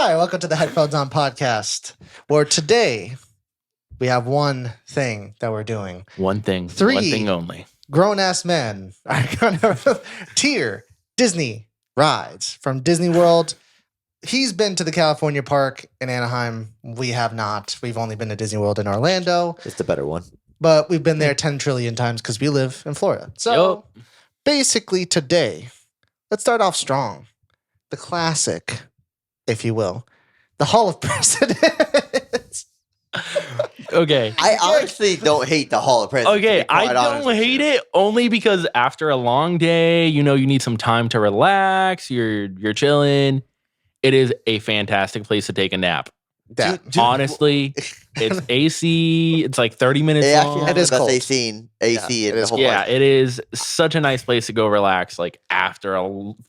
Hi, welcome to the Headphones On podcast, where today we have one thing that we're doing. One thing. Three One thing only. Grown-ass men are going to tier Disney rides from Disney World. He's been to the California park in Anaheim. We have not. We've only been to Disney World in Orlando. It's the better one. But we've been there 10 trillion times because we live in Florida. So basically today, let's start off strong. The classic, if you will. The Hall of Presidents. Okay. I honestly don't hate the Hall of Presidents. Okay, I don't hate it only because after a long day, you need some time to relax. You're chilling. It is a fantastic place to take a nap. Honestly, it's AC. It's like 30 minutes long. It is cold. AC in the whole Yeah, park. it is such a nice place to go relax, like after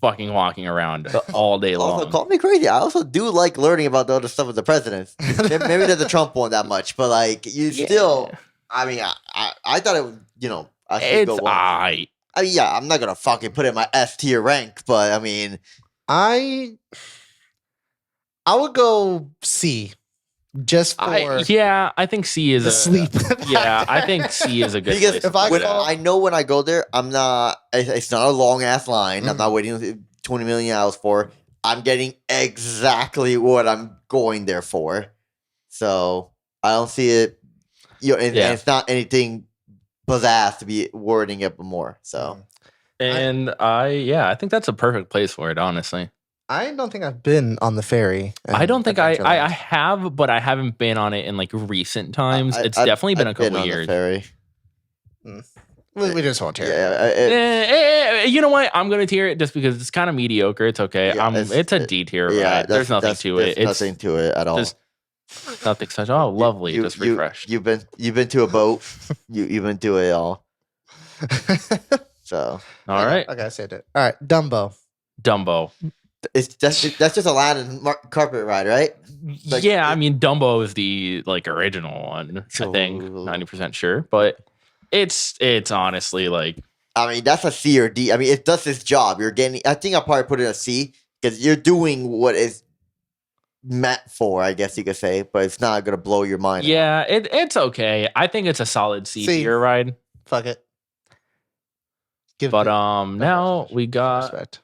fucking walking around all day long. Also, call me crazy. I also do like learning about the other stuff with the presidents. Maybe not the Trump one that much, but like you still. I mean, I thought it would. I should It's go one. I mean, yeah, I'm not gonna fucking put it in my S tier rank, but I mean, I would go C. Just for I think C is the sleep. Yeah, I think C is a good because place. I know when I go there, I'm not. It's not a long ass line. I'm not waiting 20 million hours for. I'm getting exactly what I'm going there for. So I don't see it. And it's not anything pizzazz to be wording it more. So, and I think that's a perfect place for it. Honestly. I don't think I've been on the ferry. I don't think I have, but I haven't been on it in like recent times. It's definitely been a couple of years. Ferry. We just won't tier it. Yeah, you know what? I'm gonna tier it just because it's kind of mediocre. It's okay. Yeah, it's a D tier. Yeah, right? There's nothing to it. There's nothing to it at all. Just nothing such. Oh, lovely. Just refreshed. You've been to a boat. You've been to it all. So all right. Okay, I said it. All right, Dumbo. That's just Aladdin carpet ride, right? Like, yeah, I mean Dumbo is the original one. I think 90% sure, but it's honestly like. I mean, that's a C or D. I mean, it does its job. You're getting. I think I'll probably put it in a C because you're doing what is meant for. I guess you could say, but it's not gonna blow your mind. Yeah, it's okay. I think it's a solid C tier ride. Fuck it. Now we got. Respect.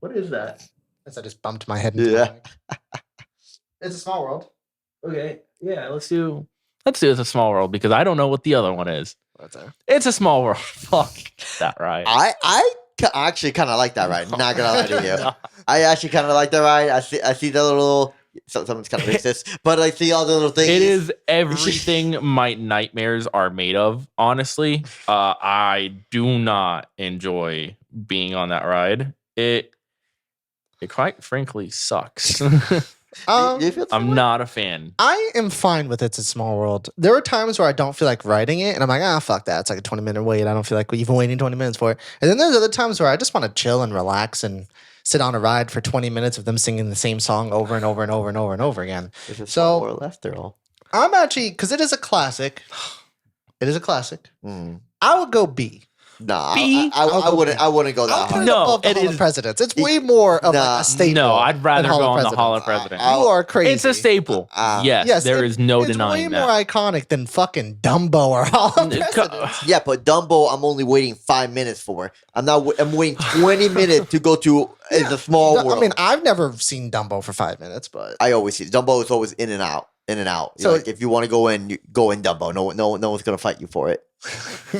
What is that? I just bumped my head into the mic. It's a small world. Okay. Yeah, let's do It's a small world because I don't know what the other one is. What's that? It's a small world. Fuck that ride. I actually kind of like that ride. Not gonna lie to you. I actually kind of like that ride. I see the little. Someone's kind of racist, but I see all the little things. It is everything my nightmares are made of. Honestly, I do not enjoy being on that ride. It quite frankly sucks. I'm not a fan. I am fine with It's a Small World. There are times where I don't feel like riding it, and I'm like, fuck that. It's like a 20-minute wait. I don't feel like even waiting 20 minutes for it. And then there's other times where I just want to chill and relax and sit on a ride for 20 minutes of them singing the same song over and over and over and over and over again. So after all, I'm actually, because it is a classic. It is a classic. I would go B. Nah, I wouldn't go that hard. No, it is Presidents. It's way more of like a staple. No, I'd rather go on the Hall of Presidents. You are crazy. It's a staple. Yes, there is no denying that. It's way more iconic than fucking Dumbo or Hall of Presidents. Yeah, but Dumbo, I'm only waiting 5 minutes for. I'm waiting 20 minutes to go to. It's a small world. I mean, I've never seen Dumbo for 5 minutes, but I always see Dumbo is always in and out. So like, if you want to go in, you go in Dumbo. No one's gonna fight you for it.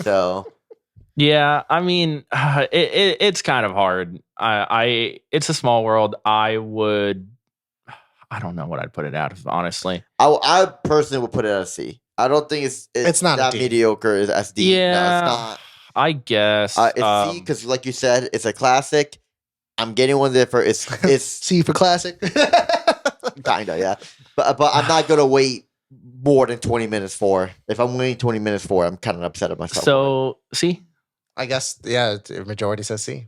So. Yeah, I mean, it's kind of hard. It's a small world. I don't know what I'd put it out of, honestly. I personally would put it at a C. I don't think it's not that mediocre as D. Yeah, no, it's not. I guess it's C because, like you said, it's a classic. I'm getting one there for it's C for classic. Kinda, yeah. But I'm not gonna wait more than 20 minutes for. If I'm waiting 20 minutes for, I'm kind of upset at myself. So C. I guess, yeah, the majority says C.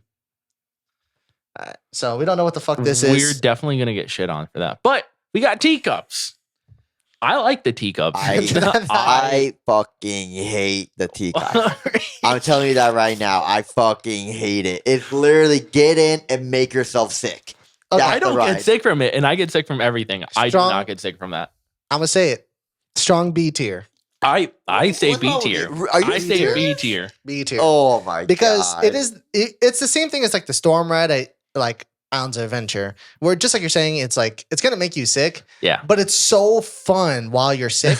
So we don't know what the fuck this is. We're definitely going to get shit on for that. But we got teacups. I like the teacups. I fucking hate the teacup. I'm telling you that right now. I fucking hate it. It's literally get in and make yourself sick. Okay. I don't get sick from it, and I get sick from everything. I do not get sick from that. I'm gonna say it. Strong B tier. I say B tier. I say B tier. B tier. Oh my god! Because it's the same thing as like the Storm Ride. Like Islands of Adventure, where just like you're saying, it's like it's gonna make you sick. Yeah. But it's so fun while you're sick.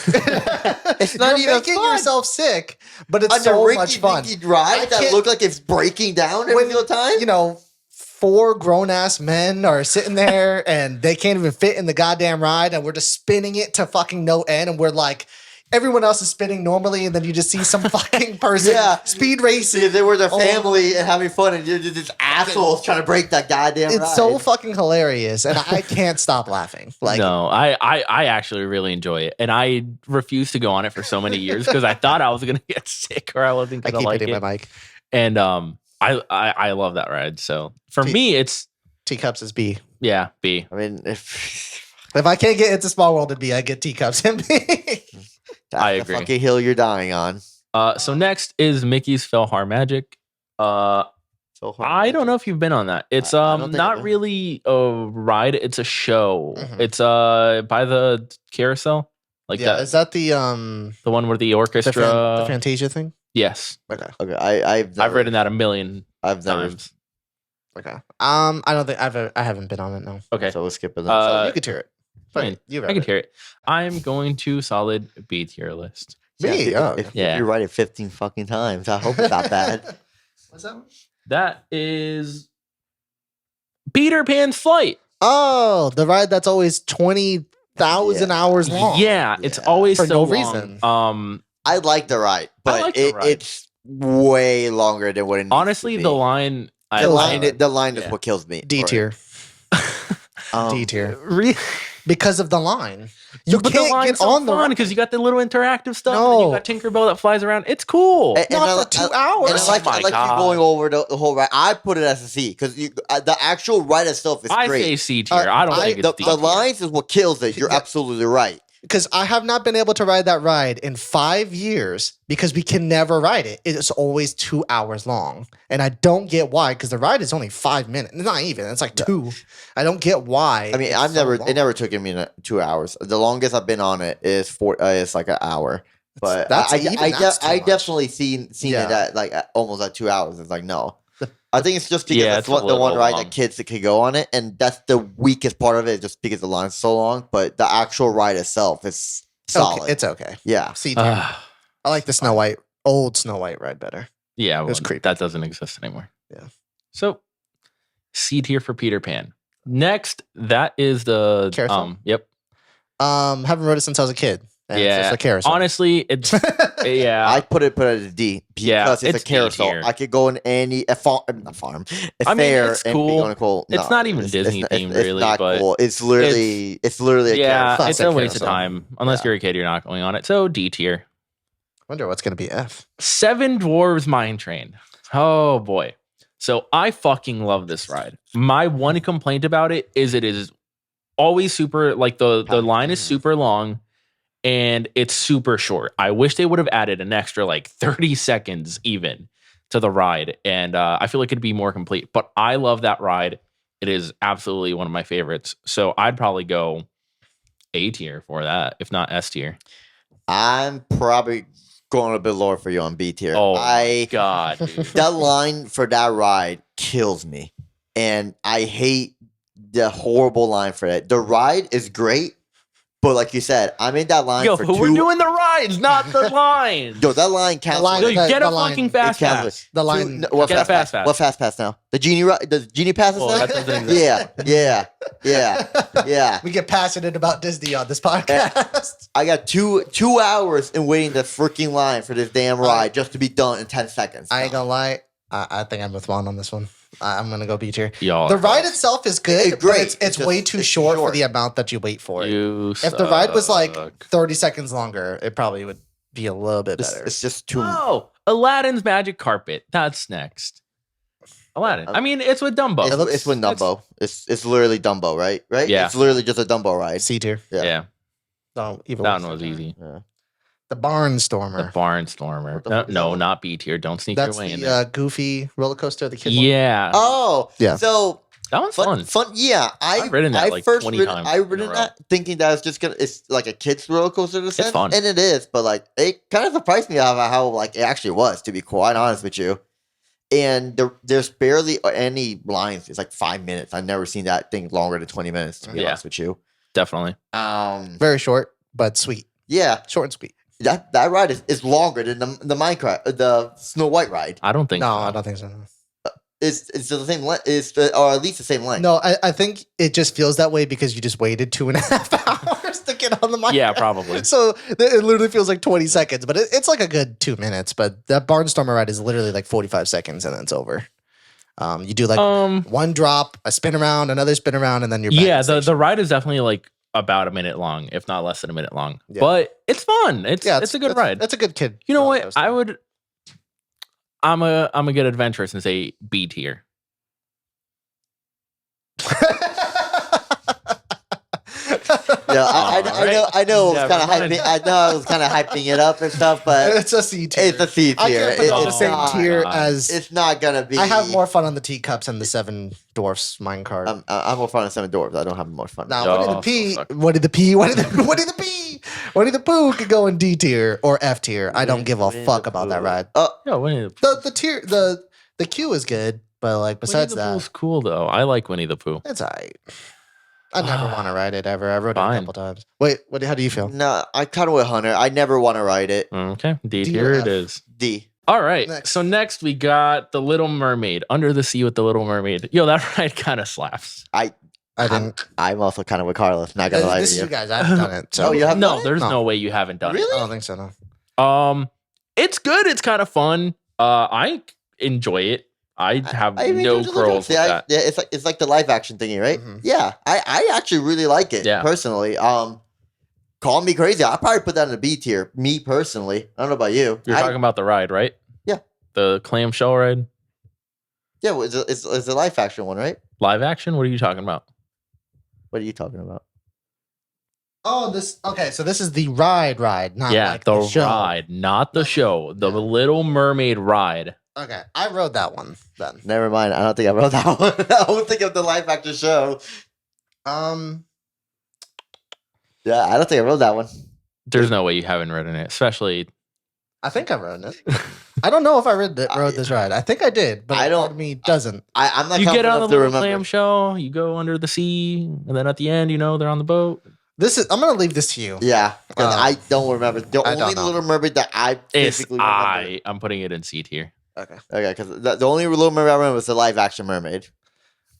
It's not you're even making fun. yourself sick, but it's On so the much fun. Ride that look like it's breaking down every single time. You know, 4 grown ass men are sitting there and they can't even fit in the goddamn ride, and we're just spinning it to fucking no end, and we're like. Everyone else is spinning normally, and then you just see some fucking person speed racing. Yeah, they were their family and having fun, and you're just this assholes trying to break that goddamn ride. It's so fucking hilarious, and I can't stop laughing. Like, no, I actually really enjoy it, and I refused to go on it for so many years because I thought I was gonna get sick or I wasn't gonna like it. My mic. And I love that ride. So for me, it's Teacups is B. Yeah, B. I mean, if I can't get It's a Small World in B, I get Teacups in B. I the agree. fucking hill you're dying on. So next is Mickey's Fellhar Magic. I don't know if you've been on that. It's not really a ride. It's a show. Mhm. It's by the carousel. Like that. Is that the one where the orchestra? the Fantasia thing? Yes. Okay. Okay, I've ridden that a million times. Okay. I don't think I haven't been on it. No. Okay. So we'll skip it. So you could hear it. Fine. I can hear it. I'm going to solid B tier list. Me? If you write it 15 fucking times, I hope it's not bad. What's that one? That is Peter Pan's Flight. Oh, the ride that's always 20,000 hours long. Yeah, it's always for so no reason. long. I like the ride, but it's way longer than what it needs honestly, to be. the line The line is what kills me. D tier. D tier. Really? Because of the line. You but can't the line's get so on the fun because you got the little interactive stuff. No. And you got Tinkerbell that flies around. It's cool. Not for 2 hours. And I like you going over the whole ride. I put it as a C because the actual ride itself is I great. say C tier. I don't think it's D tier. The lines is what kills it. You're absolutely right. Because I have not been able to ride that ride in 5 years because we can never ride it. It's always 2 hours long. And I don't get why, because the ride is only 5 minutes. It's not even. It's like 2. I don't get why. I mean, it never took me 2 hours. The longest I've been on it is it's like an hour. But I definitely seen it at like almost at 2 hours. It's like, no. I think it's just because that's the one ride that kids that could go on it, and that's the weakest part of it, just because the line's so long. But the actual ride itself is solid. Okay. It's okay. Yeah. C tier. I like the old Snow White ride better. Yeah, it was creepy. That doesn't exist anymore. Yeah. So C tier for Peter Pan. Next, that is the Carousel? Yep. Haven't rode it since I was a kid. And it's just a carousel. Honestly, it's I put it as a D because it's a carousel. D-tier. I could go in a fair, it's cool. and cool. It's not even Disney themed, really. It's not but cool. It's literally a carousel. It's a waste of time. Unless you're a kid, you're not going on it. So D tier. Wonder what's gonna be F. Seven Dwarves Mine Train. Oh boy. So I fucking love this ride. My one complaint about it is always super, like the line is super long and it's super short. I wish they would have added an extra like 30 seconds even to the ride. And I feel like it'd be more complete, but I love that ride. It is absolutely one of my favorites. So I'd probably go A tier for that, if not S tier. I'm probably going a bit lower for you on B tier. Oh my God. Dude. That line for that ride kills me. And I hate the horrible line for that. The ride is great, but like you said, I'm in that line for we're doing the rides, not the line. Yo, that line counts. Get a fucking fast pass. The line. What fast pass? What fast pass now? The genie passes now? That doesn't exist. Yeah. We get passionate about Disney on this podcast. I got two hours in waiting the freaking line for this damn ride just to be done in 10 seconds. I ain't gonna lie. I think I'm with Juan on this one. I'm gonna go B tier. Y'all the ride itself is good, it's great. But it's way too short for the amount that you wait for it. If the ride was like 30 seconds longer, it probably would be a little bit better. It's just too. Oh, Aladdin's Magic Carpet. That's next. Aladdin. I mean, it's with Dumbo. It's with Dumbo. It's literally Dumbo, right? Yeah. It's literally just a Dumbo ride. C tier. Yeah. No, even that one was easy. Yeah. The Barnstormer. The Barnstormer. No, not B tier. Don't sneak your way in there. That's the goofy roller coaster the kids. Yeah. Oh, yeah. So That one's fun. Fun, yeah. I've ridden that like 20 times. I've ridden that thinking that it's like a kid's roller coaster to It's fun. and it is, but like it kind of surprised me how like it actually was, to be quite honest with you. And there's barely any lines. It's like 5 minutes. I've never seen that thing longer than 20 minutes, to be honest with you. Definitely. Very short, but sweet. Yeah. Short and sweet. That ride is longer than the Minecraft, the Snow White ride. I don't think so. No, I don't think so. It's the same length, or at least the same length. No, I think it just feels that way because you just waited 2.5 hours to get on the mic. Yeah, probably. So it literally feels like 20 seconds, but it's like a good 2 minutes. But that Barnstormer ride is literally like 45 seconds and then it's over. You do like one drop, a spin around, another spin around, and then you're back. Yeah, the ride is definitely like about a minute long, if not less than a minute long. Yeah. But it's fun. It's a good ride. That's a good kid. You know what? I'm a good adventurous and say B tier. Yeah, I know. It was kind of hyping. I know I was kind of hyping it up and stuff, but it's a C tier. It's a C tier. I can't put it on the same tier as. It's not gonna be. I have more fun on the teacups and the Seven Dwarfs minecart. I'm more fun on Seven Dwarfs. I don't have more fun. Now, Winnie the Pooh could go in D tier or F tier. I don't give a fuck about that ride. Yeah, Winnie the tier the queue is good, but like besides Winnie the that, Pooh's cool though. I like Winnie the Pooh. It's alright. I never want to ride it ever. I rode it a couple times. Wait, how do you feel? No, I kind of with Hunter. I never want to ride it. Okay, D tier it is. D. All right. So next we got the Little Mermaid, Under the Sea with the Little Mermaid. Yo, that ride kind of slaps. I didn't. I'm also kind of with Carlos. Not gonna lie to you. Guys, I haven't done it. So. Oh, you have no, there's no way you haven't done it. I don't think so. No. It's good. It's kind of fun. I enjoy it. I have no quarrels with that. Yeah, it's like the live action thingy, right? Mm-hmm. Yeah, I actually really like it personally. Call me crazy. I'll probably put that in a B tier. Me personally, I don't know about you. You're talking about the ride, right? Yeah, the clamshell ride. Yeah, well, it's a live action one, right? Live action? What are you talking about? What are you talking about? Oh, okay. So this is the ride, not like the show. Ride, not the show. The Little Mermaid ride. Okay, I rode that one then. Never mind. I don't think I rode that one. I don't think of the live action show. Yeah, I don't think I rode that one. There's no way you haven't ridden it, especially. I think I've ridden it. I don't know if I rode this ride. I think I did, but part of me doesn't. I'm not. You get on the little clamshell, you go under the sea, and then at the end, they're on the boat. I'm gonna leave this to you. Yeah, I don't remember. The only Little Mermaid that I physically remember. I'm putting it in C tier. Okay, because the only Little Mermaid I remember was the live action mermaid.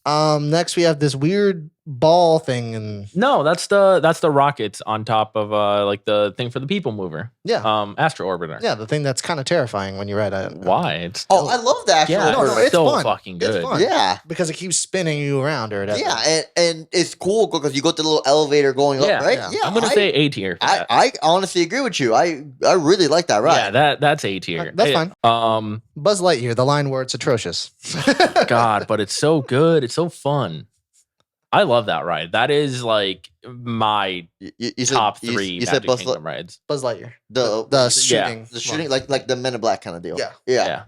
Next we have this weird ball thing, and no, that's the rockets on top of like the thing for the people mover. Yeah, Astro Orbiter. Yeah, the thing that's kind of terrifying when you ride it. Why? I love that. Yeah, it's so fun. Fucking good. It's fun. Yeah, because it keeps spinning you around or whatever. Yeah, and it's cool because you go to the little elevator going up, right? Yeah, I'm gonna say A tier. I honestly agree with you. I really like that ride. Yeah, that's A tier. That's fine. Buzz Lightyear, the line where it's atrocious. God, but it's so good. It's so fun. I love that ride. That is like my top three Magic Kingdom rides. Buzz Lightyear. The shooting. The shooting, like the Men in Black kind of deal. Yeah.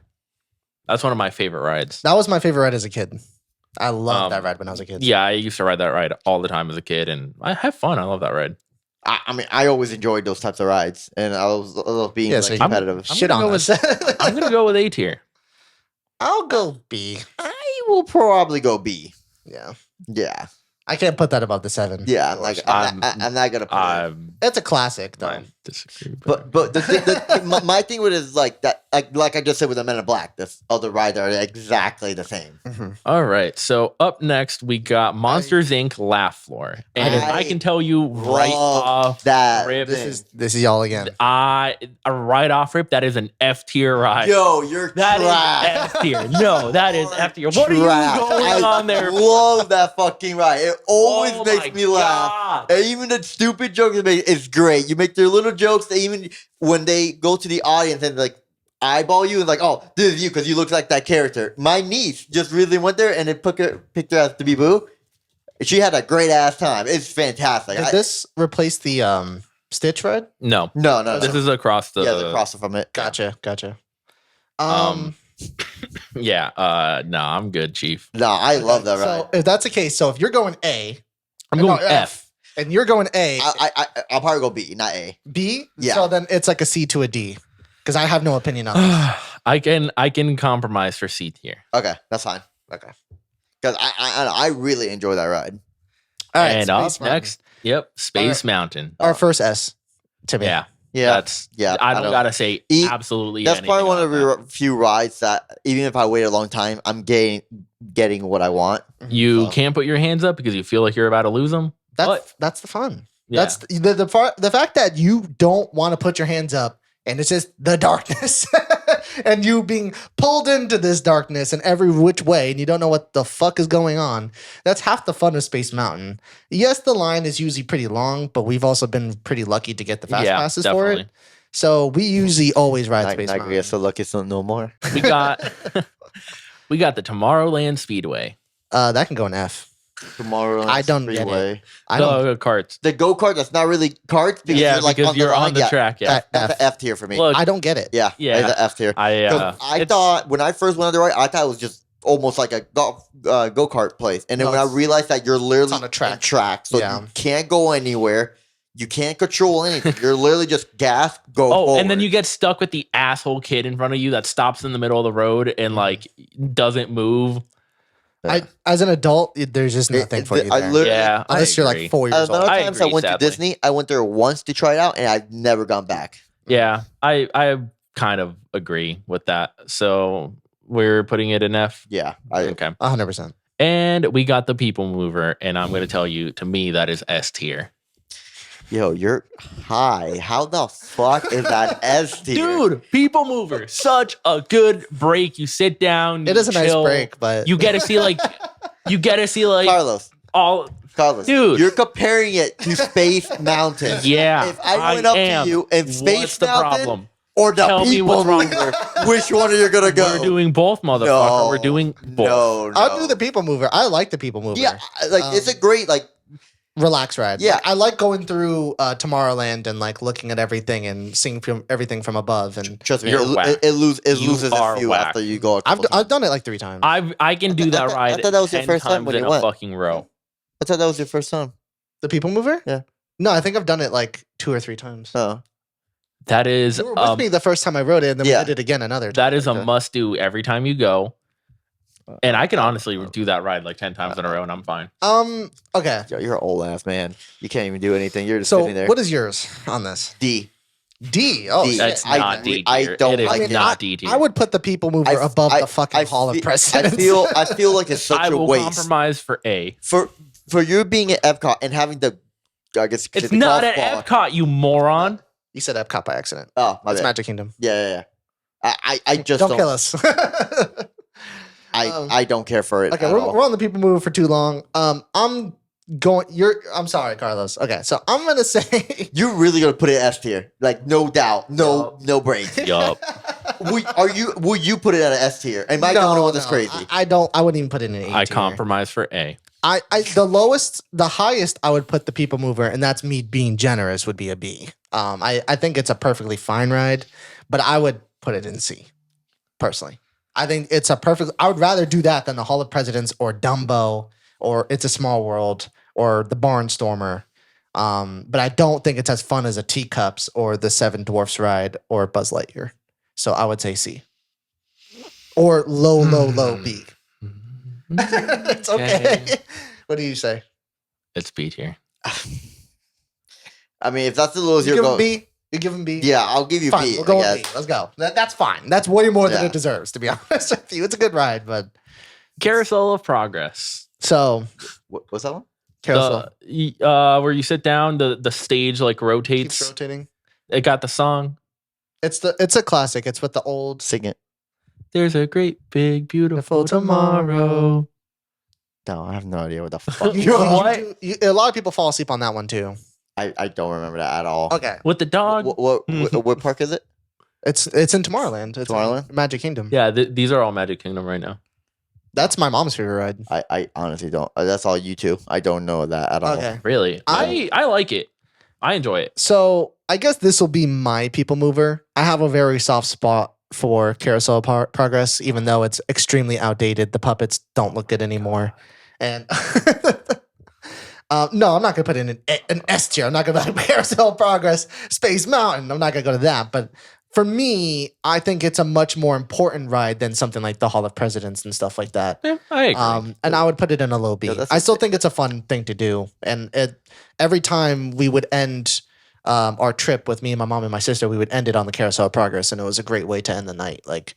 That's one of my favorite rides. That was my favorite ride as a kid. I loved that ride when I was a kid. Yeah, I used to ride that ride all the time as a kid, and I have fun. I love that ride. I mean, I always enjoyed those types of rides, and I love being competitive. I'm gonna go with A tier. I'll go B. I will probably go B. Yeah. I can't put that above the 7. Yeah, I'm not gonna put it. It's a classic, though. I disagree. But my thing with it is like that, like I just said with the Men in Black, the other rides are exactly the same. Mm-hmm. All right, so up next we got Monsters Inc. Laugh Floor, and I can tell you right off that rip, this is y'all again. A right off rip, that is an F tier ride. Yo, you're that trash. Is F tier. No, that is F tier. What are you going on there? I love that fucking ride. It always makes me laugh. And even the stupid jokes they make is great. You make their little jokes. They even when they go to the audience and like eyeball you and like, oh, this is you because you look like that character. My niece just really went there and they picked her as to be Boo. She had a great ass time. It's fantastic. Did this replace the Stitch ride? No. No. This is across the across from it. Gotcha. Yeah. No, I'm good, Chief. No, I love that ride. So if that's the case, so if you're going A, I'm going F. and you're going A, I'll probably go B, not A. B. Yeah. So then it's like a C to a D, because I have no opinion on this. I can compromise for C tier. Okay, that's fine. Okay. Because I really enjoy that ride. All right. And up Space Mountain. next, Space Mountain. Our first S to me. Yeah. Yeah, Yeah. I don't gotta say absolutely. That's probably one of the the few rides that even if I wait a long time, I'm getting what I want. You can't put your hands up because you feel like you're about to lose them. That's the fun. Yeah. That's the fact that you don't want to put your hands up and it's just the darkness and you being pulled into this darkness in every which way and you don't know what the fuck is going on. That's half the fun of Space Mountain. Yes, the line is usually pretty long, but we've also been pretty lucky to get the fast passes for it. So we usually always ride Space Mountain. I guess so lucky, so no more. We got the Tomorrowland Speedway. That can go in F. Tomorrowland I don't Speedway. get it. I don't. Karts. The go-kart, that's not really karts. Because you're on the track. Yeah, that's an F tier for me. Look, I don't get it. Yeah, it's an F tier. I thought when I first went on the ride, I thought it was just almost like a go-kart place, and then when I realized that you're literally on a track, so you can't go anywhere. You can't control anything. You're literally just gas, go forward. And then you get stuck with the asshole kid in front of you that stops in the middle of the road and like doesn't move. As an adult, there's just nothing for you there. Unless you're like 4 years old. The times I went to Disney, I went there once to try it out, and I've never gone back. Yeah, I kind of agree with that. So we're putting it in F. Yeah, okay, 100%. And we got the People Mover, and I'm going to tell you, to me, that is S tier. Yo, you're high. How the fuck is that S tier? Dude, People Mover, such a good break. You sit down. It is a nice break, but you get to see like Carlos. Dude, you're comparing it to Space Mountain. Yeah, if I went up to you and Space Mountain or the Tell me what's People Mover, which one are you gonna go? We're doing both, motherfucker. No, we're doing both. No. I'll do the People Mover. I like the People Mover. Yeah, it's a great relax ride. Yeah, I like going through Tomorrowland and like looking at everything and seeing everything from above. And trust me, it loses its feel after you go. I've done it like 3 times. I can do that ride. I thought that was your first time when you went. Fucking row. I thought that was your first time. The People Mover? Yeah. No, I think I've done it like 2 or 3 times. Oh. That is. You were with me the first time I rode it, and then we did it again another time. That is a must do every time you go. And I can honestly do that ride like 10 times in a row, and I'm fine. Okay. Yo, you're an old ass man. You can't even do anything. You're just sitting there. What is yours on this? D. D. Oh, D. That's not D tier. It is not D tier. I would put the People Mover above the fucking Hall of Presidents. I feel like it's such a waste. I will compromise for A. For you being at Epcot and having it's not at Epcot, you moron. You said Epcot by accident. Oh, my It's bad. Magic Kingdom. Yeah. I just don't kill us. I don't care for it. Okay, we're on the People Mover for too long. I'm sorry, Carlos. Okay, so I'm gonna say you're really gonna put it S tier, like no doubt, no break. Yup. Will you put it at an S tier? Am I the only one that's crazy? I don't. I wouldn't even put it in an A. I compromise for A. The highest I would put the People Mover, and that's me being generous, would be a B. I think it's a perfectly fine ride, but I would put it in C, personally. I think it's I would rather do that than the Hall of Presidents or Dumbo or It's a Small World or the Barnstormer. But I don't think it's as fun as a Teacups or the Seven Dwarfs ride or Buzz Lightyear. So I would say C. Or low B. It's okay. What do you say? It's B tier. I mean, if that's the lowest you're going, B. You give him B? Yeah, I'll give you fine, B. We'll go with B. Let's go. That's fine. That's way more than it deserves, to be honest with you. It's a good ride, but Carousel of Progress. So, what's that one? Carousel. Where you sit down, the stage like rotates. Keeps rotating. It got the song. It's a classic. It's with the old. Sing it. There's a great, big, beautiful tomorrow. No, I have no idea what the fuck. A lot of people fall asleep on that one too. I don't remember that at all. Okay. With the dog. What park is it? It's in Tomorrowland. It's Tomorrowland? Magic Kingdom. Yeah, these are all Magic Kingdom right now. That's my mom's favorite ride. I honestly don't. That's all you two. I don't know that at all. Okay. Really? I like it. I enjoy it. So I guess this will be my People Mover. I have a very soft spot for Carousel of Progress, even though it's extremely outdated. The puppets don't look good anymore. And no, I'm not going to put in an S tier. I'm not going to put Carousel of Progress, Space Mountain. I'm not going to go to that. But for me, I think it's a much more important ride than something like the Hall of Presidents and stuff like that. Yeah, I agree. And I would put it in a low B. I still think it's a fun thing to do. And every time we would end our trip with me and my mom and my sister, we would end it on the Carousel of Progress, and it was a great way to end the night. Like,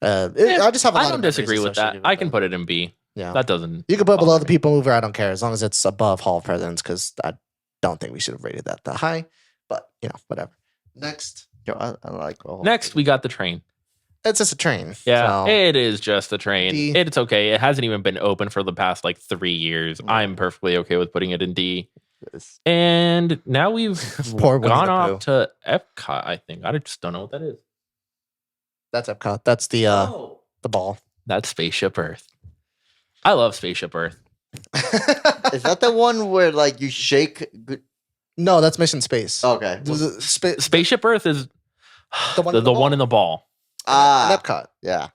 I just have a lot I don't disagree with that. I can put it in B. Yeah, that doesn't. You can put below the People Mover. I don't care as long as it's above Hall of Presidents, because I don't think we should have rated that high. But whatever. Next, I like. Next, we got the train. It's just a train. Yeah, so. It is just a train. D. It's okay. It hasn't even been open for the past 3 years. Yeah. I'm perfectly okay with putting it in D. And now we've gone off to Epcot. I think I just don't know what that is. That's Epcot. That's the ball. That's Spaceship Earth. I love Spaceship Earth. Is that the one where you shake? No, that's Mission Space. Okay. Spaceship Earth is the one in the ball. Epcot. Yeah.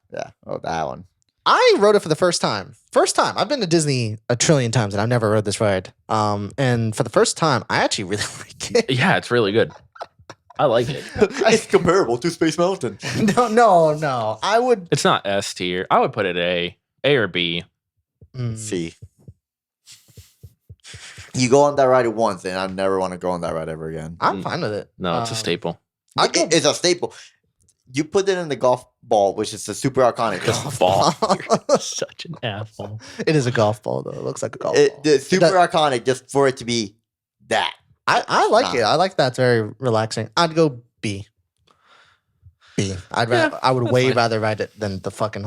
Oh, that one. I rode it for the first time. I've been to Disney a trillion times and I've never rode this ride. And for the first time, I actually really like it. Yeah, it's really good. I like it. It's comparable to Space Mountain. No. I would. It's not S tier. I would put it A or B. C. You go on that ride once, and I never want to go on that ride ever again. I'm fine with it. No, it's a staple. It's a staple. You put it in the golf ball, which is a super iconic golf ball. You're such an asshole. It is a golf ball, though. It looks like a golf ball. It's super iconic just for it to be that. I like it. I like that. It's very relaxing. I'd go B. I would way rather ride it than the fucking.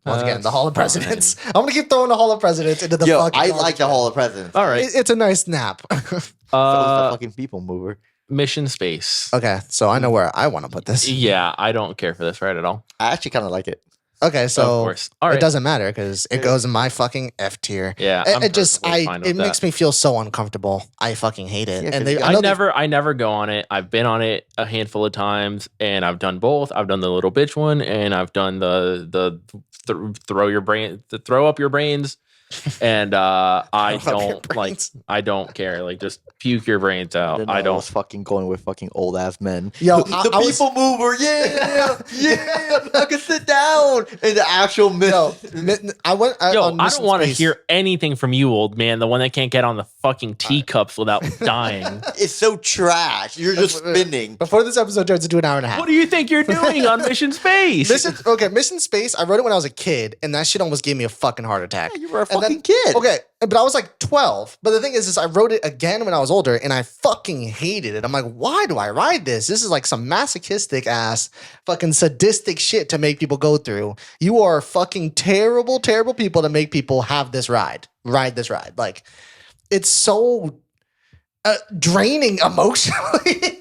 Once again, the Hall of Presidents. I'm gonna keep throwing the Hall of Presidents into the fucking. I like the Hall of Presidents. All right, it's a nice nap. So is the fucking People Mover. Mission Space. Okay, so I know where I want to put this. Yeah, I don't care for this ride at all. I actually kind of like it. Okay, so of course. All right. It doesn't matter because it goes in my fucking F tier. Yeah, it makes me feel so uncomfortable. I fucking hate it. Yeah, and I never go on it. I've been on it a handful of times, and I've done both. I've done the little bitch one, and I've done the throw up your brains. And I don't care. Just puke your brains out. I was fucking going with fucking old ass men. Yo, the People Mover, yeah, I can sit down in the actual I don't want to hear anything from you, old man. The one that can't get on the fucking teacups without dying. It's so trash. You're just spinning. Before this episode turns into an hour and a half. What do you think you're doing on Mission Space? Mission Space. I rode it when I was a kid, and that shit almost gave me a fucking heart attack. Yeah, you were a fucking kid. Okay, but I was 12. But the thing is I rode it again when I was older, and I fucking hated it. I'm like, why do I ride this? This is some masochistic ass, fucking sadistic shit to make people go through. You are fucking terrible, terrible people to make people have this ride. Ride this ride. It's so draining emotionally.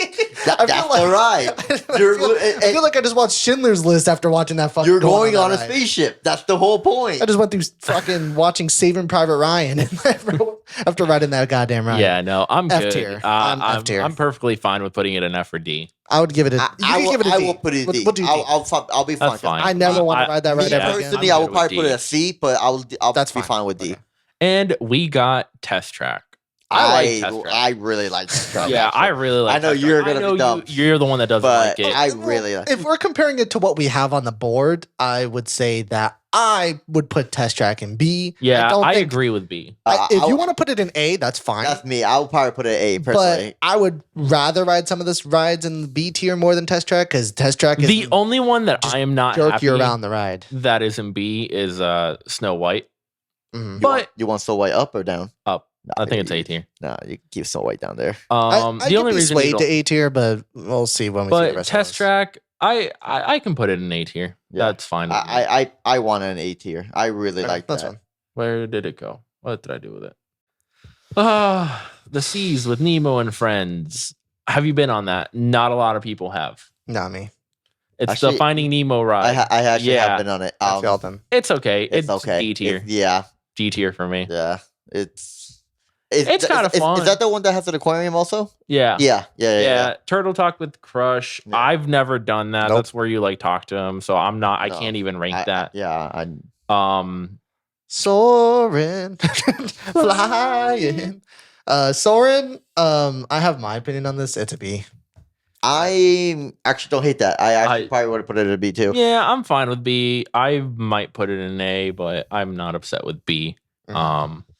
That's all right. I feel like I just watched Schindler's List after watching that fucking. You're going on a spaceship. That's the whole point. I just went through fucking watching Saving Private Ryan after riding that goddamn ride. Yeah, no, I'm F good. tier. I'm F tier. I'm perfectly fine with putting it in F or D. I would give it a. I will put it in D. We'll do D. I'll be fine. That's fine. I never want to ride that ride ever again. Personally, I will probably put it a C, but I'll be fine with D. Okay. And we got Test Track. I really like Test Track. Yeah, I really like. I know you're gonna be dumb. You're the one that doesn't like it. I really like. If we're comparing it to what we have on the board, I would say that I would put Test Track in B. Yeah, I agree with B. If you want to put it in A, that's fine. That's me. I'll probably put it in A personally. But I would rather ride some of this rides in the B tier more than Test Track, because Test Track is the only one that I am not jerk happy you around the ride. That is in B is Snow White. Mm-hmm. But you want Snow White up or down? Up. I think it's A tier. No, you keep Snow White down there. The only reason swayed to A tier, but we'll see when we see the rest Test of Track, I can put it in A tier. Yeah. That's fine. I want an A tier. I really like that. Fine. Where did it go? What did I do with it? The Seas with Nemo and Friends. Have you been on that? Not a lot of people have. Not me. It's Actually, the Finding Nemo ride. I actually have been on it. I failed them. It's okay. It's okay. D tier. Yeah. D tier for me. Yeah. It's kind of fun. Is that the one that has an aquarium also? Yeah. Yeah. Turtle Talk with Crush. Yeah. I've never done that. Nope. That's where you like talk to him. So I can't even rank that. Soaring, flying. Soarin, I have my opinion on this. It's a B. I actually don't hate that. I probably would have put it at a B too. Yeah, I'm fine with B. I might put it in an A, but I'm not upset with B.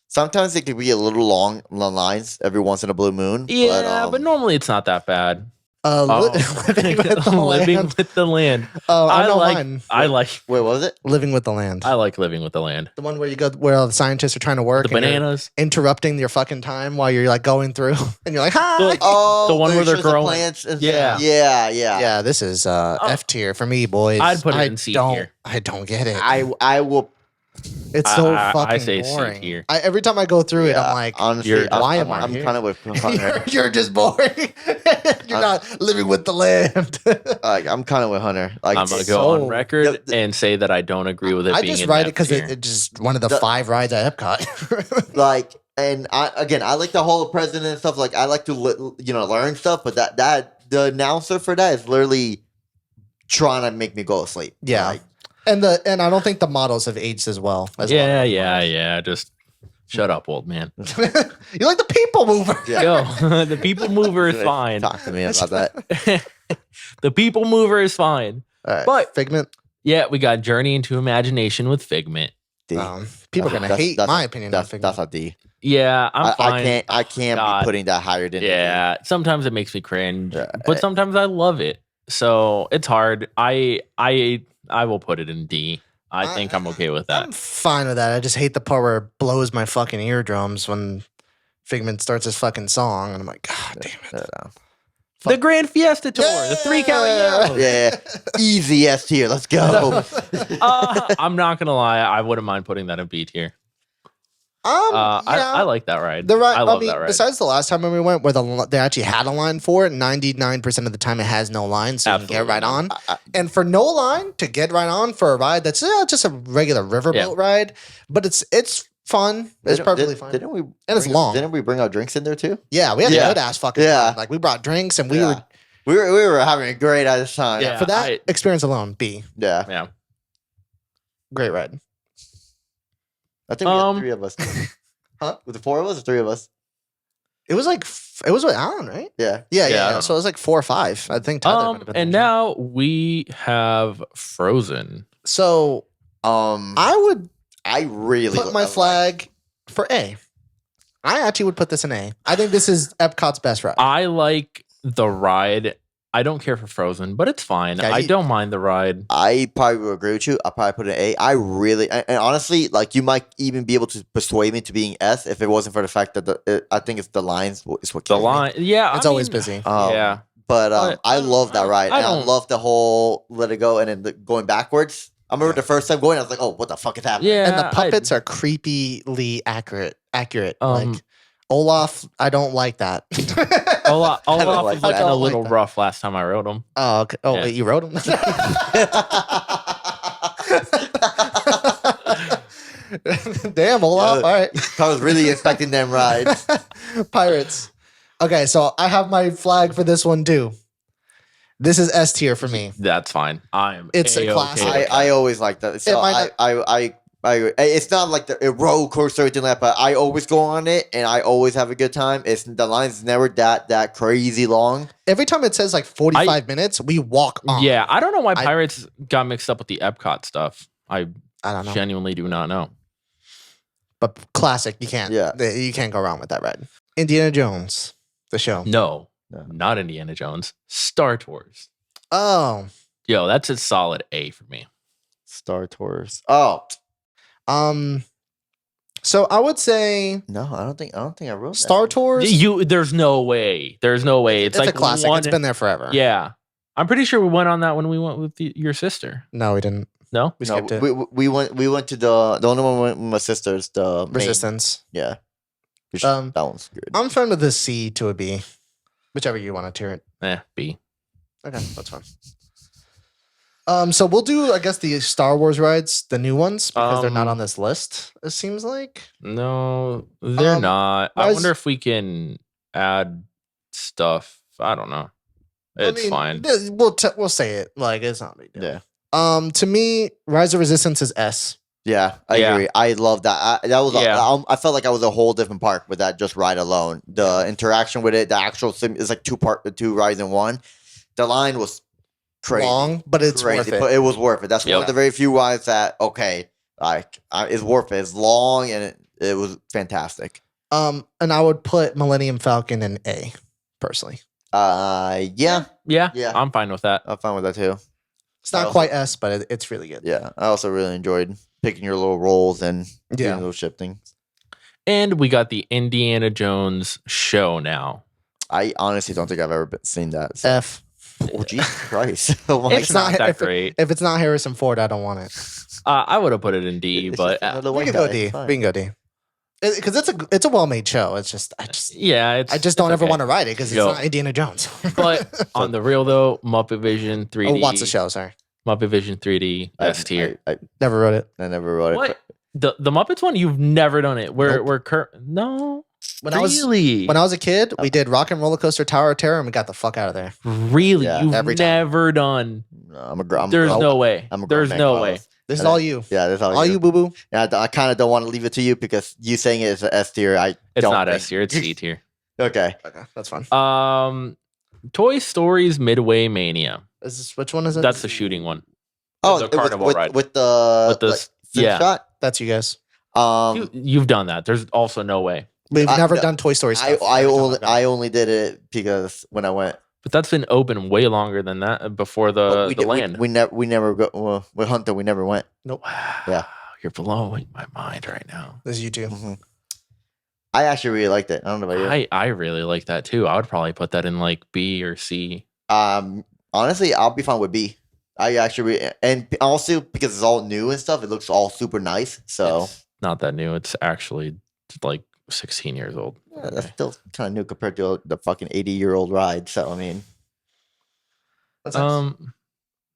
Sometimes it could be a little long lines every once in a blue moon. Yeah, but normally it's not that bad. Living with the land. I like. Wait, what was it? Living with the land. I like Living with the Land. The one where you go where all the scientists are trying to work. The bananas. Interrupting your fucking time while you're like going through, and you're like, hi. The one where they're growing plants. And yeah. Yeah. This is F tier for me, boys. I'd put it in C tier. I don't get it. I will. It's so fucking I say boring. C tier. Every time I go through it, I'm like, honestly, why am I I'm here? kind of with Hunter. You're just boring. You're not living with the land. I'm kind of with Hunter. Like, I'm gonna go on record and say that I don't agree with it. I being just in write it F because tier. it's just one of the 5 rides at Epcot. And I like the whole president and stuff. Like, I like to learn stuff, but that the announcer for that is literally trying to make me go to sleep. Yeah. Like, and I don't think the models have aged as well. Yeah. Just shut up, old man. You like the people mover. Yeah. Yo, the people mover is fine. Talk to me about that. The people mover is fine. All right, But Figment. yeah, we got Journey into Imagination with Figment. D. People are gonna hate my opinion on Figment. That's a D. Yeah, I'm fine. I can't be putting that higher than. Yeah, sometimes it makes me cringe, but sometimes I love it. So it's hard. I will put it in D. I think I'm okay with that. I'm fine with that. I just hate the part where it blows my fucking eardrums when Figment starts his fucking song, and I'm like, God damn it. The Grand Fiesta Tour, the 3 Cali Yellows. Yeah, easy S tier. Let's go. I'm not gonna lie, I wouldn't mind putting that in B tier. I like that ride. The ride, I love that ride. Besides the last time when we went, where they actually had a line for it, 99% of the time it has no line, so you can get right on. And for no line to get right on for a ride that's just a regular riverboat ride, but it's fun. It's perfectly fine. Didn't we? And it's long. Didn't we bring our drinks in there too? Yeah, we had a good ass fucking time. Like we brought drinks and we were having a great ass time. Yeah, for that experience alone, B. Yeah. Great ride. I think we had 3 of us. Huh? Was it 4 of us or 3 of us? It was with Alan, right? Yeah. So it was like 4 or 5. I think Tyler might have been and there. now we have Frozen. So I really put my flag for A. I actually would put this in A. I think this is Epcot's best ride. I like the ride. I don't care for Frozen, but it's fine. I don't mind the ride. I probably would agree with you. I'll probably put it in A. I really, and honestly, like you might even be able to persuade me to being S if it wasn't for the fact that I think it's the lines is what kills me. Yeah, it's always busy. Yeah. But I love that ride. I love the whole let it go and then going backwards. I remember the first time going, I was like, "Oh, what the fuck is happening?" Yeah, and the puppets are creepily accurate. Like Olaf, I don't like that. Olaf was looking a little that. rough last time I rode him. Oh, okay. Oh, wait, you rode him? Damn, Olaf. All right. I was really expecting them rides. Pirates. Okay, so I have my flag for this one too. This is S tier for me. That's fine. It's a classic. I always like that. So it's not like the roller coaster or anything like that, but I always go on it and I always have a good time. The line's never that crazy long. Every time it says like 45 minutes, we walk on. Yeah, I don't know why Pirates got mixed up with the Epcot stuff. I don't know. Genuinely do not know. But classic, you can't go wrong with that ride. Indiana Jones, the show. No, not Indiana Jones. Star Tours. Oh. Yo, that's a solid A for me. Star Tours. Oh. So I would say no. I don't think I wrote Star Tours. There's no way. There's no way. It's like a classic. It's been there forever. Yeah, I'm pretty sure we went on that when we went with your sister. No, we didn't. No, we skipped it. We went to the only one we went with my sister's the Resistance. Main. Yeah, that one's good. I'm fine with the C to a B, whichever you want to tier it. B. Okay, that's fine. So we'll do, I guess, the Star Wars rides, the new ones, because they're not on this list. It seems like. No, they're not. I wonder if we can add stuff. I don't know. It's fine. We'll say it like it's not a big deal. Yeah. To me, Rise of Resistance is S. Yeah, I agree. I love that. I felt like I was a whole different park with that just ride alone. The interaction with it, the actual sim is like two rides in one. The line was crazy, long, but it's worth it. But it was worth it. That's one of the very few rides that it's worth it. It's long and it was fantastic. And I would put Millennium Falcon in A, personally. Yeah. I'm fine with that. I'm fine with that too. It's not quite S, but it's really good. Yeah, I also really enjoyed picking your little rolls and doing those shifting. And we got the Indiana Jones show now. I honestly don't think I've ever seen that. So. F. Oh, Jesus Christ. It's not that great. If it's not Harrison Ford, I don't want it. I would have put it in D, but we can go D. We can go D. Because it's a well-made show. I just don't ever want to ride it because it's not Indiana Jones. But on the real though, Muppet Vision 3D. Oh, what's the show? Sorry, Muppet Vision 3D S tier. I never wrote it. I never wrote it. What the Muppets one? You've never done it. No. When I was a kid, we did Rock and Roller Coaster Tower of Terror and we got the fuck out of there. Really? Yeah, you've never done? No, There's no way. There's no way. This is all you. Yeah, this is all you, boo boo. Yeah, I kind of don't want to leave it to you because you saying it is an S tier. It's not S tier. It's C tier. Okay, that's fine. Toy Story's Midway Mania. Which one is it? That's the shooting one. Oh, the carnival ride with the shot. That's you guys. You've done that. There's also no way. We've never done Toy Story stuff. I only did it because when I went. But that's been open way longer than that before the land. We never go. Well, with Hunter, we never went. Nope. Yeah, you're blowing my mind right now. This is you too. Mm-hmm. I actually really liked it. I don't know about you. I really like that too. I would probably put that in like B or C. Honestly, I'll be fine with B. I actually and also because it's all new and stuff, it looks all super nice. So it's not that new. It's actually like 16 years old. Yeah, that's still kind of new compared to the fucking 80-year-old ride. So I mean,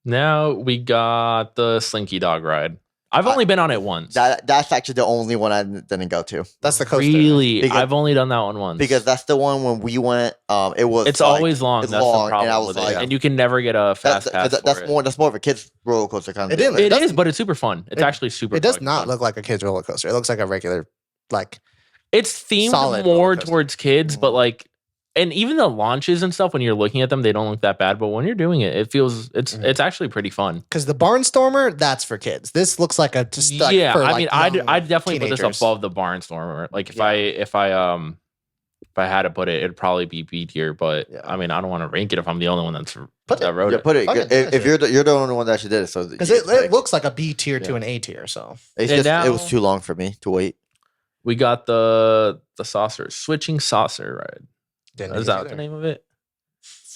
now we got the Slinky Dog Ride. I've only been on it once. That's actually the only one I didn't go to. That's the coaster. Really, I've only done that one once because that's the one when we went. It's always long. That's long, the problem and I was with it. And you can never get a fast pass. That's more of a kid's roller coaster kind of. It is, but it's super fun. It's actually super. It does not look like a kid's roller coaster. It looks like a regular, like. It's themed more towards kids, but like, and even the launches and stuff, when you're looking at them, they don't look that bad. But when you're doing it, it feels it's actually pretty fun. Because the Barnstormer, that's for kids. This looks like a just like I'd definitely put this above the Barnstormer. Like if I had to put it, it'd probably be B tier. But I mean, I don't want to rank it if I'm the only one that wrote it. Put it. If you're the only one that actually did it, so because it looks like a B tier to an A tier. So it was too long for me to wait. We got the saucer, switching saucer ride. Is that the name of it?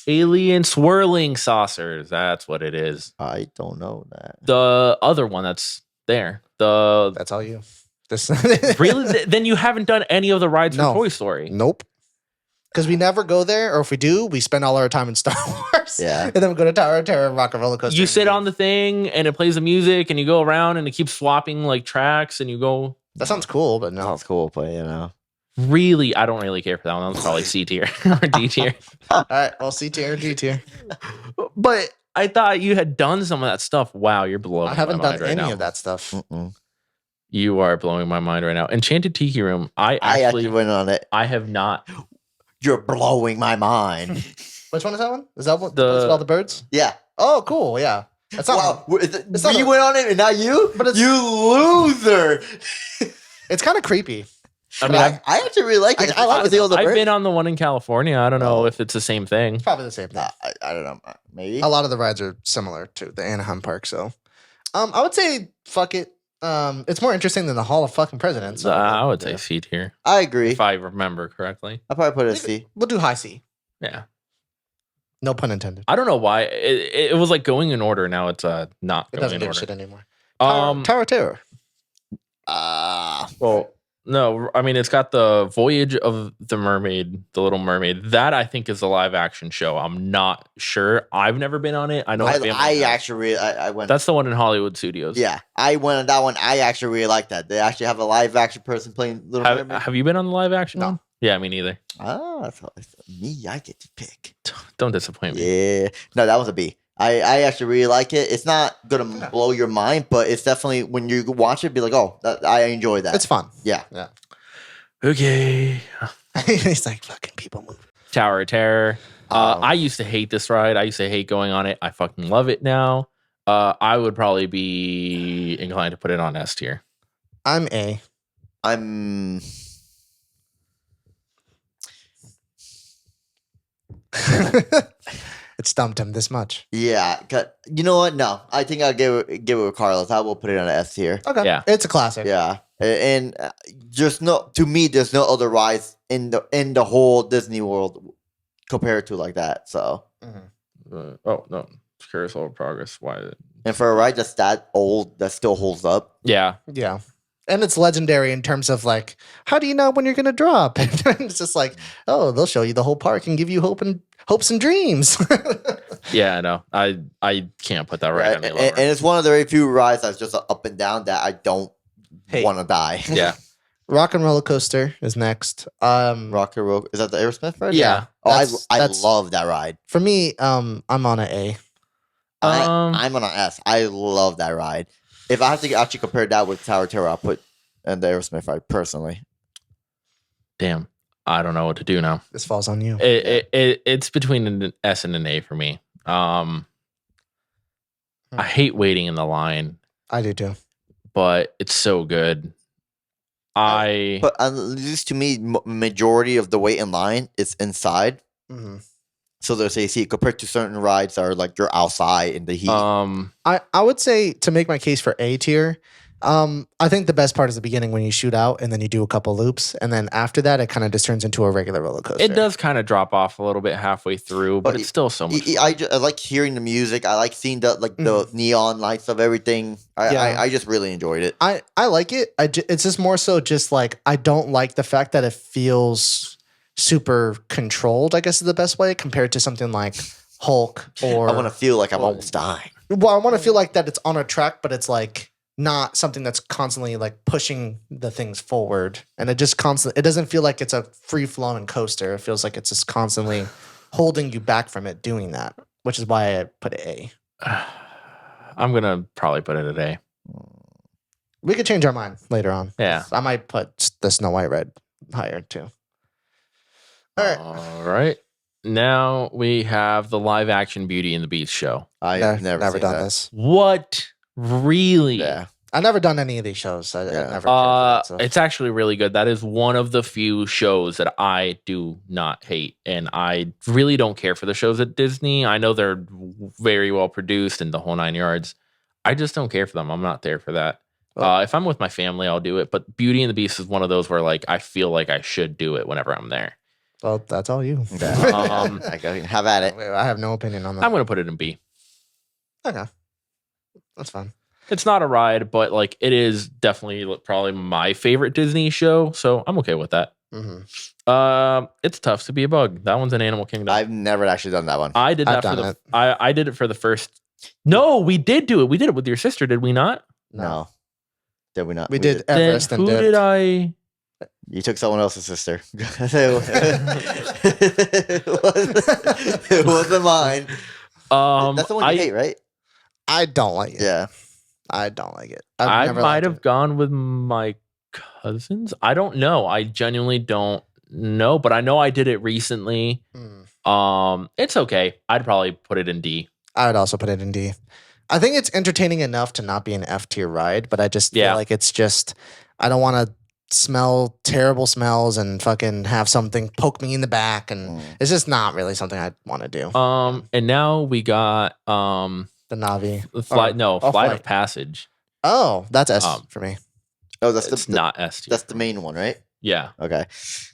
Alien swirling saucers. That's what it is. I don't know that. The other one that's there. That's all you. Really? Then you haven't done any of the rides for Toy Story? Nope. Because we never go there, or if we do, we spend all our time in Star Wars. Yeah. And then we go to Tower of Terror and Rock and Roller Coaster. You sit on the thing and it plays the music and you go around and it keeps swapping like tracks and you go. That sounds cool, but no. Sounds cool, but you know. Really, I don't really care for that one. That's probably C tier or D tier. All right, well, C tier, D tier. But I thought you had done some of that stuff. Wow, you're blowing my mind right now. I haven't done any of that stuff. You are blowing my mind right now. Enchanted Tiki Room. I actually went on it. I have not. You're blowing my mind. Which one is that one? Is that what? All the birds? Yeah. Oh, cool. Yeah. That's not. Wow. You went on it and not you? But you loser. It's kind of creepy. I mean, I actually really like it. I like I've been on the one in California. I don't know if it's the same thing. It's probably the same thing. I don't know. Maybe. A lot of the rides are similar to the Anaheim Park. So, I would say fuck it. It's more interesting than the Hall of fucking Presidents. So I would say C tier. I agree. If I remember correctly. I'll probably put it as C. We'll do high C. Yeah. No pun intended. I don't know why. It was like going in order. Now it's not it going doesn't in give order. Shit anymore. Tower of Terror. Well, No, I mean it's got the Voyage of the Mermaid, the Little Mermaid. That I think is a live action show. I'm not sure. I've never been on it. I know. I actually really, I went. That's the one in Hollywood Studios. Yeah, I went on that one. I actually really like that. They actually have a live action person playing Little Mermaid. Have you been on the live action No. one? Yeah, me neither. Ah, me, I get to pick. Don't disappoint me. Yeah, no, that was a B. I actually really like it. It's not gonna blow your mind, but it's definitely when you watch it, be like, oh, I enjoy that. It's fun. Yeah. Okay. He's like, fucking people move. Tower of Terror. I used to hate this ride. I used to hate going on it. I fucking love it now. I would probably be inclined to put it on S tier. I'm A. I'm. It stumped him this much. Yeah, you know what? No, I think I'll give it with Carlos. I will put it on an S tier. Okay. Yeah. It's a classic. Yeah, and just to me, there's no other rides in the whole Disney World compared to like that. So. Oh no, Carousel of Progress. Why? And for a ride that's that old, that still holds up. Yeah. Yeah. And it's legendary in terms of like, how do you know when you're going to drop? And it's just like, oh, they'll show you the whole park and give you hopes and dreams. Yeah, I know. I can't put that right any lower. And it's one of the very few rides that's just up and down that I don't want to die. Yeah. Rock and Roller Coaster is next. Rock and Roll. Is that the Aerosmith ride? Yeah. Oh, I love that ride. For me, I'm on an A. I'm on an S. I love that ride. If I have to actually compare that with Tower of Terror, I'll put the Aerosmith ride personally. Damn. I don't know what to do now. This falls on you. It's between an S and an A for me. I hate waiting in the line, I do too. but it's so good. But at least to me, majority of the wait in line is inside. Mm-hmm. So there's AC compared to certain rides that are like you're outside in the heat. I would say to make my case for A tier, I think the best part is the beginning when you shoot out and then you do a couple loops. And then after that, it kind of just turns into a regular roller coaster. It does kind of drop off a little bit halfway through, but it's still so much fun. I like hearing the music. I like seeing the neon lights of everything. I just really enjoyed it. I like it. It's just more so just like, I don't like the fact that it feels super controlled, I guess is the best way, compared to something like Hulk or... I want to feel like I'm almost dying. Well, I want to feel like that it's on a track, but it's like not something that's constantly like pushing the things forward. And it just constantly... It doesn't feel like it's a free-flowing coaster. It feels like it's just constantly holding you back from it doing that, which is why I put it A. I'm going to probably put it at A. We could change our mind later on. Yeah. I might put the Snow White Ride higher too. All right. Now we have the live action Beauty and the Beast show. I've never done this. What? Really? Yeah. I've never done any of these shows. I never cared for that, so. It's actually really good. That is one of the few shows that I do not hate. And I really don't care for the shows at Disney. I know they're very well produced and the whole 9 yards. I just don't care for them. I'm not there for that. If I'm with my family, I'll do it. But Beauty and the Beast is one of those where like I feel like I should do it whenever I'm there. Well, that's all you. I can have at it. I have no opinion on that. I'm going to put it in B. Okay. That's fine. It's not a ride, but like it is definitely probably my favorite Disney show. So I'm okay with that. Mm-hmm. It's tough to be a bug. That one's an Animal Kingdom. I've never actually done that one. I did that for the. I did it for the first. No, we did do it. We did it with your sister, did we not? No. Did we not? We did Everest then and who did I? You took someone else's sister. It wasn't mine. That's the one you hate, right? I don't like it. Yeah. I don't like it. I might have gone with my cousins. I don't know. I genuinely don't know, but I know I did it recently. It's okay. I'd probably put it in D. I would also put it in D. I think it's entertaining enough to not be an F tier ride, but I just feel like it's just, I don't want to smell terrible smells and fucking have something poke me in the back, and it's just not really something I want to do. And now we got the Navi Flight of Passage. Oh, that's S for me. Oh, that's not S tier. That's the main one, right? Yeah. Okay,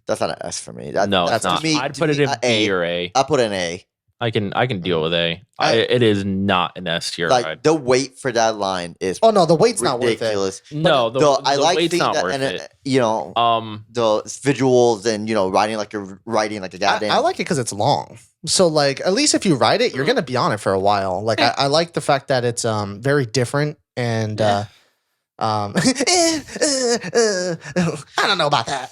that's not an S for me. No, that's not. Me, I'd put it in B or A. I'll put an A. I can deal with A. It is not an S tier Like ride. the wait for that line is Oh no, the wait's ridiculous. No, the I like wait's seeing not that, worth and it. the visuals and riding like you're riding like a goddamn. I like it because it's long. So like at least if you ride it, you're gonna be on it for a while. Like I like the fact that it's very different and I don't know about that.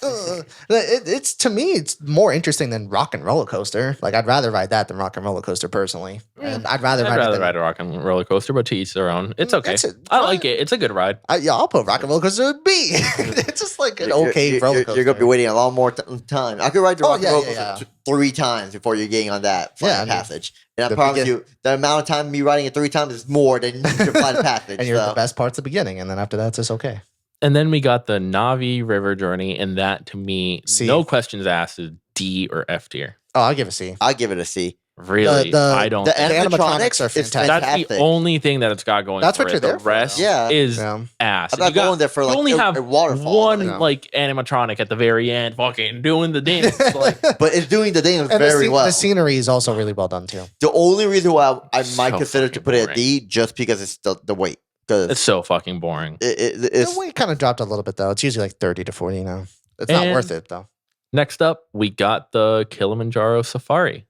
It's to me, it's more interesting than Rock and Roller Coaster. Like I'd rather ride that than Rock and Roller Coaster personally, and I'd rather ride a Rock and Roller Coaster, but to each their own. It's okay. I like it. It's a good ride. I'll put Rock and Roller Coaster at B. It's just like an okay roller coaster. You're gonna be waiting a lot more time. I could ride the Rock and Roller Coaster 3 times before you're getting on that flight passage. And I promise you, the amount of time me riding it 3 times is more than your flight passage. And you're the best part's the beginning, and then after that, it's just okay. And then we got the Navi River Journey, and that to me, no questions asked, is D or F tier. Oh, I'll give it a C. I'll give it a C. Really? I don't. The animatronics are fantastic. That's the only thing that it's got going. That's for what you're it. there The rest for, is ass. I'm not going there for like you only have a waterfall. one like animatronic at the very end, fucking doing the dance. But it's doing the dance very well. The scenery is also really well done too. The only reason why I might So consider to put it at D just because it's the weight. It's so fucking boring. It's the weight kind of dropped a little bit though. It's usually like 30 to 40 now. It's not worth it though. Next up, we got the Kilimanjaro Safari.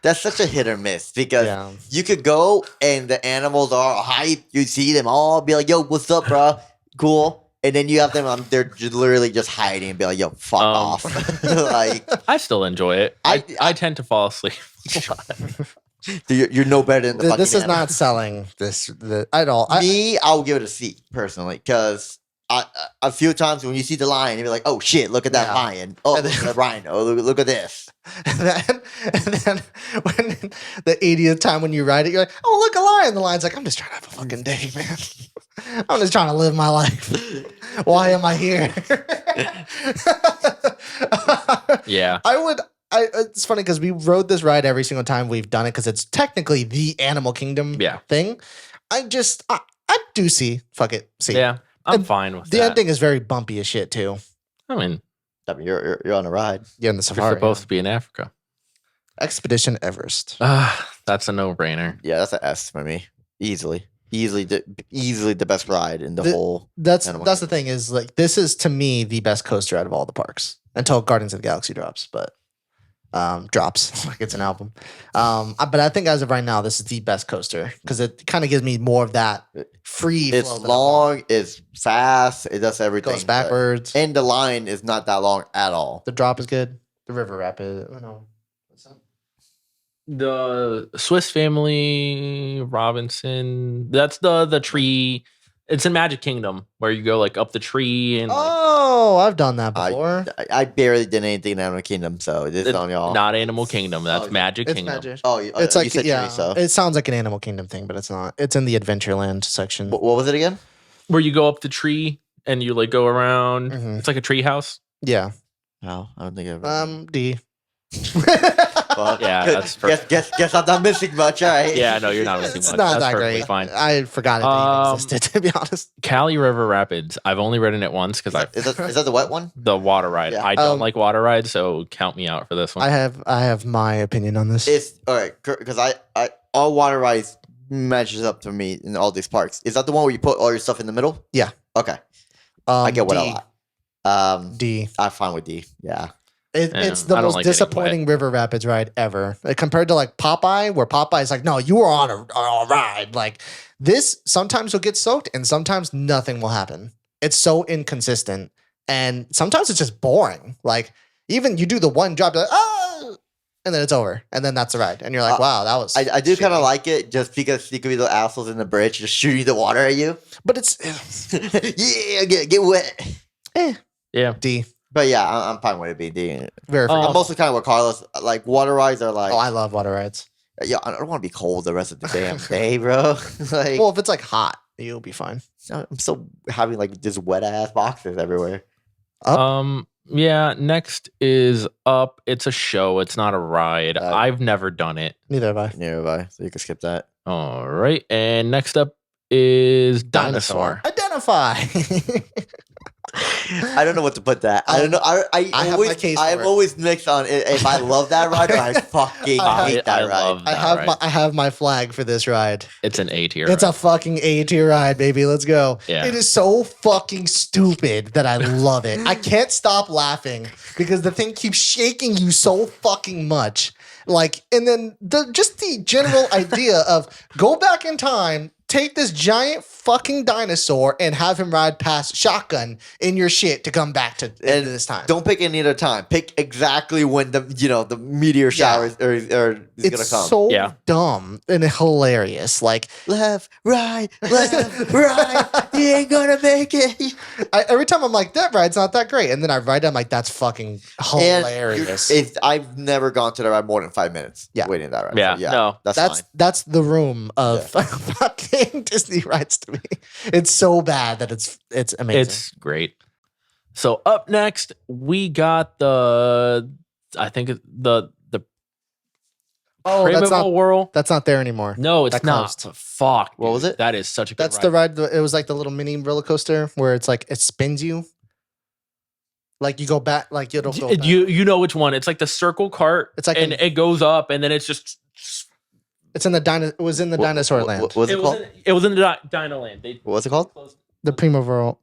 That's such a hit or miss because you could go and the animals are hype. You see them all be like, "Yo, what's up, bro? Cool." And then you have them, they're literally just hiding and be like, "Yo, fuck off." Like, I still enjoy it. I tend to fall asleep. You're no better than the fucking This is animal. not selling this at all. I'll give it a C personally because a few times when you see the lion, you'll be like, "Oh shit, look at that lion! Oh, look at that rhino! Look at this!" And then when the 80th time when you ride it, you're like, "Oh, look, a lion!" The lion's like, "I'm just trying to have a fucking day, man. I'm just trying to live my life. Why am I here?" Yeah, it's funny because we rode this ride every single time we've done it because it's technically the Animal Kingdom thing. I do see. Fuck it. See. Yeah. I'm fine with that. The ending is very bumpy as shit too. I mean, you're on a ride. You're in the safari. You're supposed to be in Africa. Expedition Everest. That's a no-brainer. Yeah, that's an S for me. Easily the best ride in the whole. That's the thing is like this is to me the best coaster out of all the parks until Guardians of the Galaxy drops, but drops like it's an album. But I think as of right now, this is the best coaster because it kind of gives me more of that free. It's long, it's fast, it does everything. Goes backwards, and the line is not that long at all. The drop is good. The river rapid. I don't know. What's that? The Swiss Family Robinson. That's the tree. It's in Magic Kingdom where you go like up the tree and. I've done that before. I barely did anything in Animal Kingdom, so this is on y'all. Not Animal Kingdom. That's Magic Kingdom. Magic. It's like you said tree, so. It sounds like an Animal Kingdom thing, but it's not. It's in the Adventureland section. What was it again? Where you go up the tree and you like go around. Mm-hmm. It's like a tree house. Yeah. No, I don't think I've D. Yeah, that's perfect. Guess I'm not missing much. All right. Yeah, no, you're not missing It's much. not That's that perfectly great. fine. I forgot it even existed, to be honest. Cali River Rapids. I've only ridden it once because Is that the wet one? the water ride. Yeah. I don't like water rides, so count me out for this one. I have my opinion on this. It's all right because I all water rides matches up to me in all these parks. Is that the one where you put all your stuff in the middle? Yeah. Okay. I get what D. a lot. D. I'm fine with D. Yeah. It's the I don't most like getting disappointing river rapids ride ever. Like, compared to like Popeye, where Popeye is like, no, you are on a ride. Like this, sometimes you'll get soaked and sometimes nothing will happen. It's so inconsistent. And sometimes it's just boring. Like even you do the one drop, you're like, oh, and then it's over. And then that's the ride. And you're like, wow, that was I do kind of shitty. like it just because you could be the assholes in the bridge just shooting the water at you. But it's Yeah, get wet. yeah. D. But yeah, I'm fine with it being D. Very I'm mostly kind of with Carlos. Like water rides are like, I love water rides. yeah, I don't want to be cold the rest of the damn day, bro. Like, Well, if it's like hot, you'll be fine. I'm still having like just wet ass boxes everywhere. Yeah, next is Up. It's a show. It's not a ride. I've never done it. Neither have I. Nearby, so you can skip that. All right. And next up is Dinosaur. Identify. I don't know what to put that. I don't know. I have always, my case I'm for it. always mixed on if I love that ride or I fucking hate that ride. love that ride. I have my flag for this ride. It's an A tier. It's a fucking A tier ride, baby. Let's go. Yeah. It is so fucking stupid that I love it. I can't stop laughing because the thing keeps shaking you so fucking much. Like, and then just the general idea of go back in time, take this giant fucking dinosaur and have him ride past shotgun in your shit to come back to this time. Don't pick any other time. Pick exactly when the meteor showers is gonna It's come. so dumb and hilarious. Like left, right. You ain't gonna make it. every time I'm like, that ride's not that great, and then I ride it, I'm like, that's fucking hilarious. I've never gone to the ride more than 5 minutes. Yeah. Waiting that ride. Yeah. So, No. that's fine. That's the room of fucking Disney rides to me. It's so bad that it's amazing. It's great. So up next, we got the Primeval Whirl. That's not there anymore. No, it's That not. closed. Fuck. What was dude. it? That is such a good That's ride. the ride. It was like the little mini roller coaster where it's like it spins you. Like you go back, like you don't go back. You know which one? It's like the circle cart. It's like and it goes up, and then it's just. It's in the it was in the dinosaur land. What was it called? It was in the Dino Land. They What was it called? closed The Primeval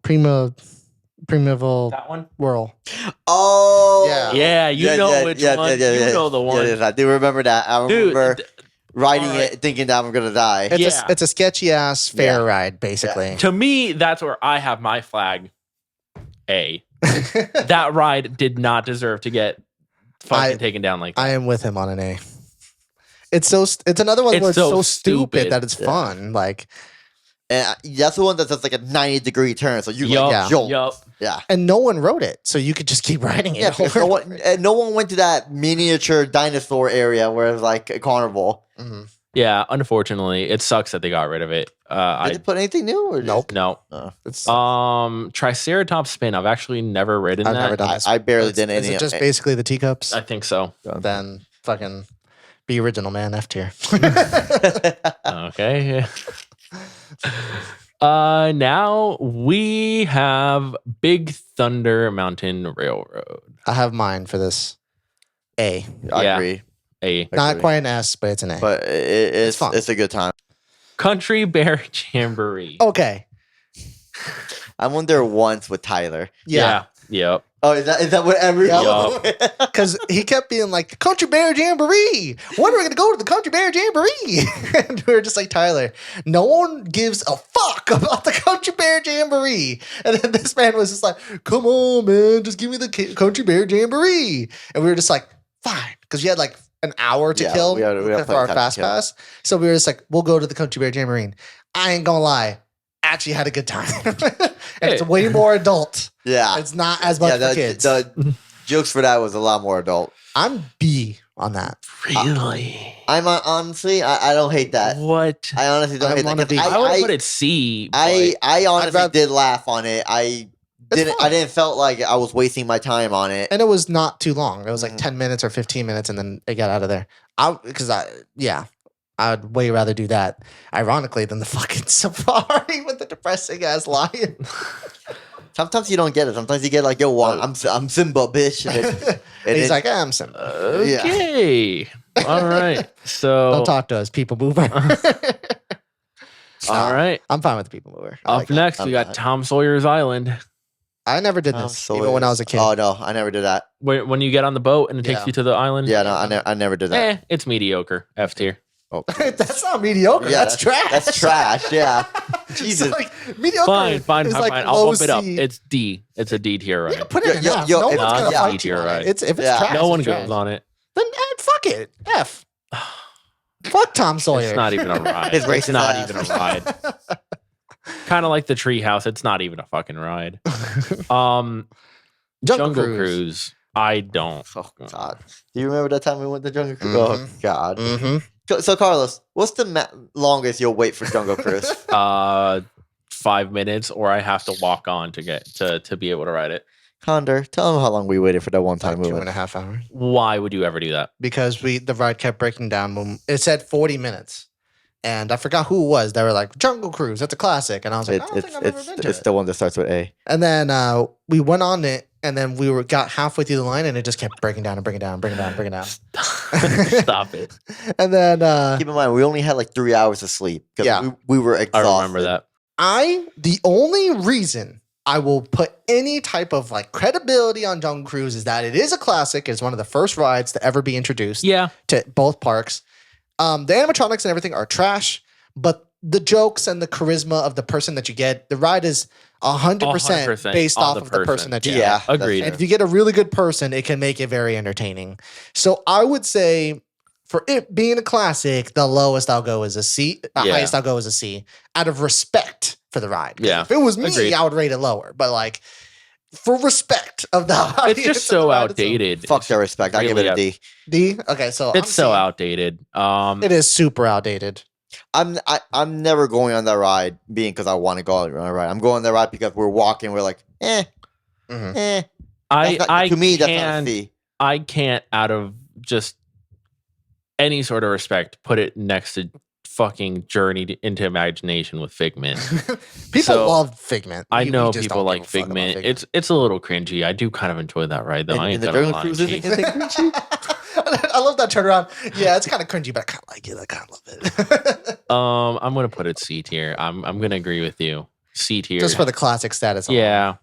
that one. Whirl. Oh, Yeah, you know which one. You know the one. I do remember that. I Dude, remember riding alright. it, thinking that I'm gonna die. It's a sketchy ass fair ride, basically. To me, that's where I have my flag. A. That ride did not deserve to get fucking taken down like that. I am with him on an A. It's another one where it's so stupid stupid. that it's fun. Like, And that's the one that's just like a 90-degree turn. So you Yup, like jolt. yup. Yeah. and no one wrote it, so you could just keep riding it. Yeah, because no one went to that miniature dinosaur area where it's like a carnival. Mhm. Yeah, unfortunately, it sucks that they got rid of it. Did they put anything new? Or Nope. No. It's, Triceratops spin. I've actually never ridden I've that. never done this. I barely Is did any. it just basically the teacups? I think so. Then fucking be original, man. F tier. Okay. Now we have Big Thunder Mountain Railroad. I have mine for this. A. I Yeah. agree. A Not Agree. quite an S, but it's an A. But it's fun. It's a good time. Country Bear Jamboree. Okay. I went there once with Tyler. Yeah. Yep. Oh, is that what everyone? Because he kept being like, the Country Bear Jamboree. When are we going to go to the Country Bear Jamboree? And we were just like, Tyler, no one gives a fuck about the Country Bear Jamboree. And then this man was just like, come on, man, just give me the Country Bear Jamboree. And we were just like, fine. Because we had like an hour to kill we had for plenty our of time to fast kill. pass. So we were just like, we'll go to the Country Bear Jamboree. I ain't going to lie. Actually had a good time. And it's way more adult. Yeah. It's not as much for kids. The jokes for that was a lot more adult. I'm B on that. Really? Honestly, I don't hate that. What? I honestly don't I hate wanna that. be- 'cause I would put it C. I honestly rather- did laugh on it. I It's fun. didn't felt like I was wasting my time on it. And it was not too long. It was like Mhm. 10 minutes or 15 minutes, and then it got out of there. I'd way rather do that, ironically, than the fucking safari with the depressing ass lion. Sometimes you don't get it. Sometimes you get like, yo, I'm Simba, bitch. And he's like, I'm Simba. Okay. All right. So. Don't talk to us, people mover. All right. I'm fine with the people mover. I Up like that. next, we got not. Tom Sawyer's Island. I never did this, even when I was a kid. Oh no, I never did that. When you get on the boat and it takes Yeah. you to the island. Yeah, no, I never did that. It's mediocre. F tier. Oh. That's not mediocre. Yeah, that's trash. That's trash. Yeah. It's Jesus. like, mediocre. Fine. is like I'll low bump it up. C. It's D. It's a D tier, You right? can put it in Yo, F. yo, No it's one's gonna not fight D you tier, on right? it. If it's Yeah. trash, No one it's goes trash. on it. Then fuck it. F. Fuck Tom Sawyer. It's not even a ride. His It's racist not ass. even a ride. Kind of like the treehouse. It's not even a fucking ride. Jungle Cruise. I don't. Oh God. Do you remember that time we went to Jungle Cruise? Mhm. Oh God. Mm-hmm. So Carlos, what's the longest you'll wait for Jungle Cruise? 5 minutes, or I have to walk on to get to be able to ride it. Condor, tell them how long we waited for that one time Like we went. 2.5 hours. Why would you ever do that? Because the ride kept breaking down. When it said 40 minutes. And I forgot who it was. They were like, Jungle Cruise, that's a classic. And I was like, I don't think I've ever been to It's it. the one that starts with A. And then we went on it, and then we got halfway through the line, and it just kept breaking down and breaking down, breaking down, breaking down. Stop it. And then Keep in mind, we only had like 3 hours of sleep. Yeah. We were exhausted. I remember that. the only reason I will put any type of like credibility on Jungle Cruise is that it is a classic. It's one of the first rides to ever be introduced to both parks. The animatronics and everything are trash, but the jokes and the charisma of the person that you get, the ride is 100% based off of the person that you get. Yeah, agreed. And if you get a really good person, it can make it very entertaining. So I would say for it being a classic, the lowest I'll go is a C. The highest I'll go is a C out of respect for the ride. Yeah. If it was me, agreed. I would rate it lower. But like for respect of the audience, It's just so outdated. Fuck their respect. I give it a D. D? Okay, so It's I'm so C. outdated. It is super outdated. I'm never going on that ride because I want to go on a ride. I'm going on that ride because we're walking. We're like, Mhm. I to me, that's not a can't. C. I can't, out of just any sort of respect, put it next to fucking Journey into Imagination with Figment. People So, love Figment. I We know just people don't like give a fuck about Figment. It's a little cringy. I do kind of enjoy that ride though. I ain't And the gonna Jungle lie. Cruise G. isn't cringy. I love that turnaround. Yeah, it's kind of cringy, but I kind of like it. I kind of love it. I'm gonna put it C tier. I'm gonna agree with you. C tier. Just for the classic status. alone. Yeah.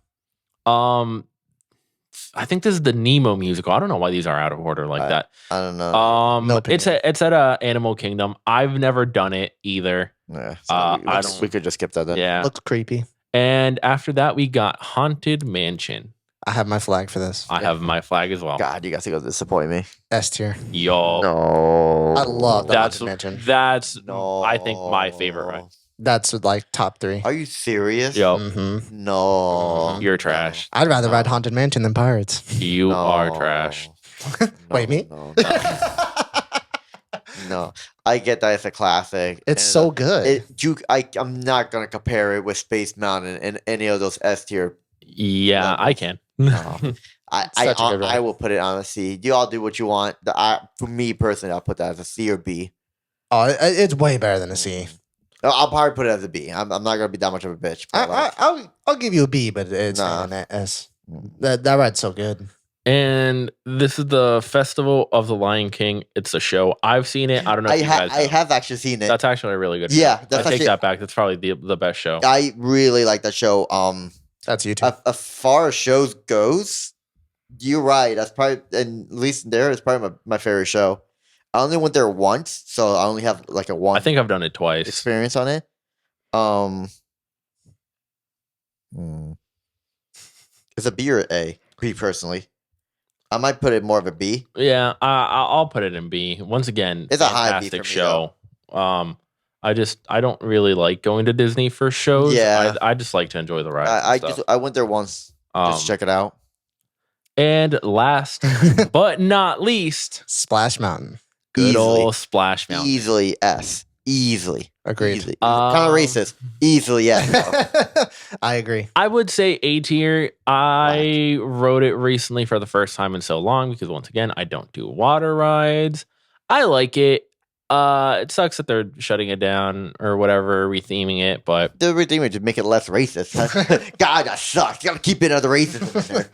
I think this is the Nemo musical. I don't know why these are out of order like that. I don't know. No It's at Animal Kingdom. I've never done it either. Yeah, I we could just skip that then. Yeah. Looks creepy. And after that, we got Haunted Mansion. I have my flag for this. I have my flag as well. God, you guys are gonna disappoint me. S tier. Yo, No. I love that. that's Haunted Mansion. that's No. I think my favorite ride. That's like top 3. Are you serious? Yo, hmm No. you're trash. I'd rather ride Haunted Mansion than Pirates. You No. are trash. Wait, me? No. No. I get that it's a classic. It's and so good. I'm not gonna compare it with Space Mountain and any of those S tier. Yeah, Levels. I can. No. Such a good ride. I will put it on a C. You all do what you want. For me personally, I'll put that as a C or B. Oh, it's way better than a C. I'll probably put it as a B. I'm not gonna be that much of a bitch. But I'll give you a B, but it's Nah. not an S. That ride's so good. And this is the Festival of the Lion King. It's a show. I've seen it. I don't know if you guys I have. have actually seen it. That's actually a really good Yeah, show. that's I take actually- that back. That's probably the best show. I really like that show. That's you too. As far as shows goes, you're right. That's probably, and at least there, it's probably my favorite show. I only went there once, so I only have like a one I think I've done it twice. experience on it. It's a B or A, me personally. I might put it more of a B. Yeah, I'll put it in B. Once again, It's a high B fantastic for me, show. I don't really like going to Disney for shows. Yeah. I just like to enjoy the ride. I went there once just to check it out. And last but not least, Splash Mountain. good Easily. old Splash Mountain. Easily S. Easily. Agreed. Easily. Kind of racist. Easily yes. though. I agree. I would say A tier. I rode it recently for the first time in so long because once again, I don't do water rides. I like it. It sucks that they're shutting it down or whatever, retheming it, but The redeemer to make it less racist. God, that sucks. You gotta keep it other racism in there.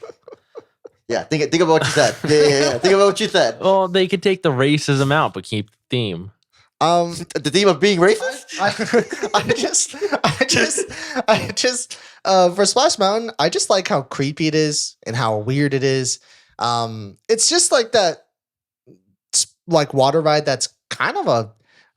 Yeah, think about what you said. Yeah. Think about what you said. well, they could take the racism out but keep the theme. The theme of being racist. I just for Splash Mountain, I just like how creepy it is and how weird it is. It's just like that, like water ride that's kind of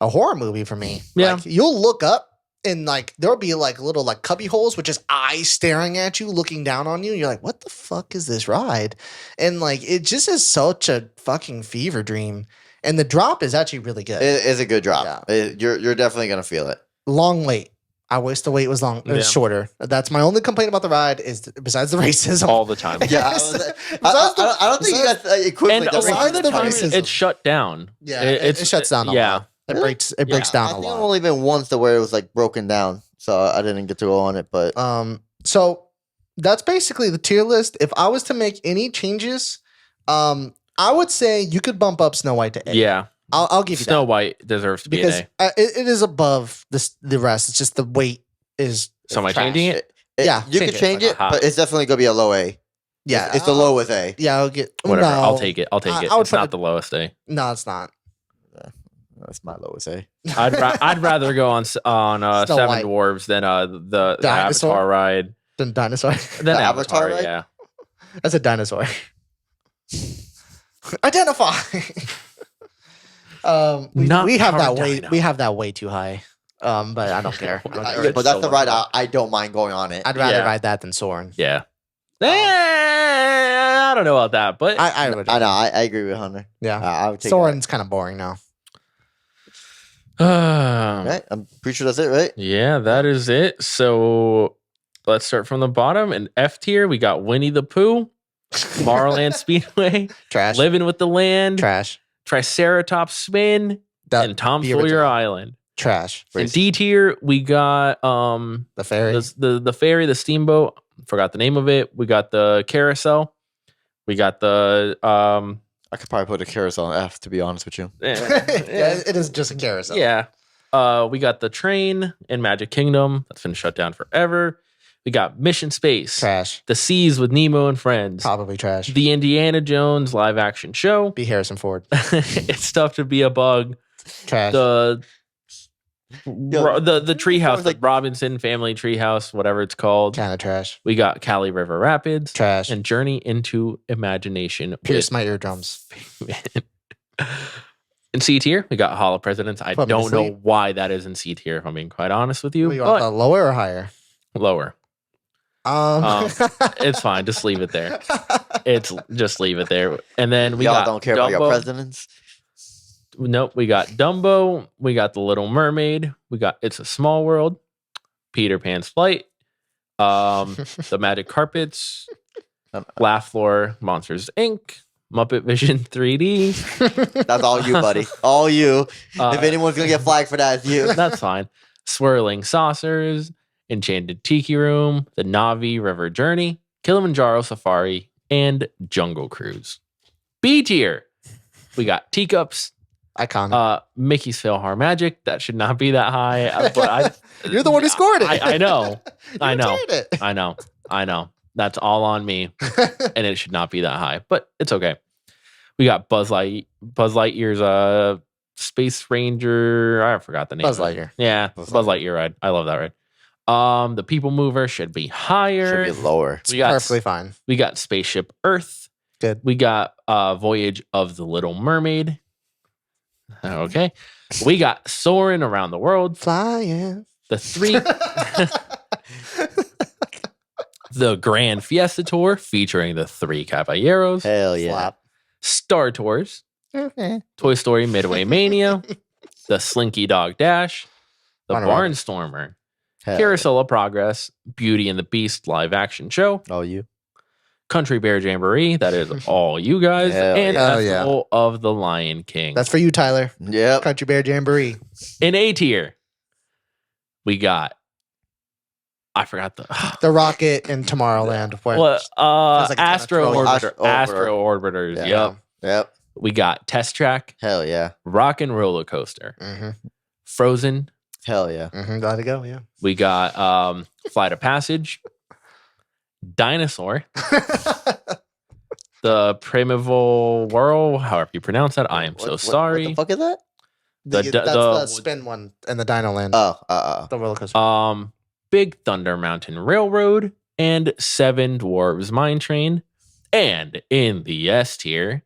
a horror movie for me. Yeah. Like, you'll look up and like there'll be like little like cubby holes with just eyes staring at you, looking down on you. And you're like, what the fuck is this ride? And like it just is such a fucking fever dream. And the drop is actually really good. It is a good drop. You're definitely gonna feel it. Long wait. I wish the wait was long. It was Yeah. shorter. That's my only complaint about the ride. Is besides the racism. All the time. Yeah, I don't think you guys And equivalent. a lot of the time racism. it's shut down. Yeah, it shuts down. A Yeah. lot. It breaks. It breaks down I a think I've lot. only been once to where it was like broken down, so I didn't get to go on it. But So that's basically the tier list. If I was to make any changes, I would say you could bump up Snow White to A. Yeah. I'll give you Snow that White deserves to be because an A. it is above the rest. It's just the weight is. So am I trash. changing it? Yeah, you can change it, Aha. but it's definitely gonna be a low A. Yeah, It's the lowest A. Yeah, I'll get Whatever. No, I'll take it. I'll take it. I would It's put not it- the lowest A. No, it's not. That's my lowest A. I'd rather go on Snow Seven White. Dwarves than the Dinosaur? Avatar ride. The dinosaur. Then Avatar Avatar, ride? yeah. That's a dinosaur. Identify. Not we have that Power way. Dino. We have that way too high. But I don't care. But that's the ride I don't mind going on it. I'd rather Yeah. ride that than Soarin'. Yeah. I don't know about that, but I would. I know. I agree with Hunter. Yeah. I would take Soarin's kind of boring now. that. Right? I'm pretty sure that's it, right? Yeah, that is it. So let's start from the bottom. In F tier, we got Winnie the Pooh, Tomorrowland Speedway, Trash. Living with the Land, Trash. Triceratops Spin, That- and Tom the Sawyer original. Island. Trash. In D tier, we got The ferry. the ferry, the steamboat. Forgot the name of it. We got the carousel. We got the I could probably put a carousel on F, to be honest with you. Yeah, it is just a carousel. Yeah. We got the train in Magic Kingdom. That's been shut down forever. We got Mission Space. Trash. The Seas with Nemo and Friends. Probably trash. The Indiana Jones live action show. Be Harrison Ford. It's tough to be a bug. Trash. The Yo, treehouse, was like- the Robinson Family Treehouse, whatever it's called. Kind of trash. We got Cali River Rapids Trash. and Journey into Imagination. Pierce my eardrums. In C tier, we got Hall of Presidents. I Put me to don't know sleep. why that is in C tier, if I'm being quite honest with you, You want but the lower or higher? lower. It's fine. Just leave it there. Just leave it there. And then we Y'all got don't care about your Dumbo. presidents. Nope. We got Dumbo. We got the Little Mermaid. We got It's a Small World. Peter Pan's Flight. The Magic Carpets. Laugh Floor. Monsters Inc. Muppet Vision 3D. That's all you, buddy. All you. If anyone's gonna get flagged for that, it's you. That's fine. Swirling Saucers. Enchanted Tiki Room. The Navi River Journey. Kilimanjaro Safari. And Jungle Cruise. B tier. We got Teacups. Iconic. Mickey's Philhar Magic. That should not be that high. But You're the one who scored it. I know. I You know. did it. I know. I know. That's all on me. And it should not be that high. But it's okay. We got Buzz Lightyear's Space Ranger. I forgot the name. Buzz of it. Lightyear. Yeah. Buzz Buzz Lightyear ride. I love that ride. The People Mover should be higher. Should be lower. We got Perfectly fine. we got Spaceship Earth. Good. We got Voyage of the Little Mermaid. Okay. We got Soarin' Around the World. Flying. The the Grand Fiesta Tour featuring the 3 Caballeros. Hell yeah. Flap. Star Tours. Okay. Toy Story Midway Mania. The Slinky Dog Dash. The Wanna ride it. Barnstormer. Hell Carousel of Progress. Beauty and the Beast live action show. yeah. All you. Country Bear Jamboree. That is all you guys. Hell And yeah. Festival of the Lion King. That's for you, Tyler. Yep. Country Bear Jamboree. In A tier, we got. I forgot the. The Rocket in Tomorrowland. Where What? like it's Astro gonna throw you. Orbiter. Astro Orbiters. Yeah. Yep. Yep. We got Test Track, Hell yeah. Rock and Roller Coaster, Mm-hmm. Frozen. Hell yeah. Mm-hmm. Let it go. Yeah. We got Flight of Passage, Dinosaur, the Primeval Whirl, however you pronounce that. I am so sorry. What the fuck is that? The- That's the- the spin one in the Dino Land. Oh, The roller coaster. Big Thunder Mountain Railroad and Seven Dwarves Mine Train. And in the S tier,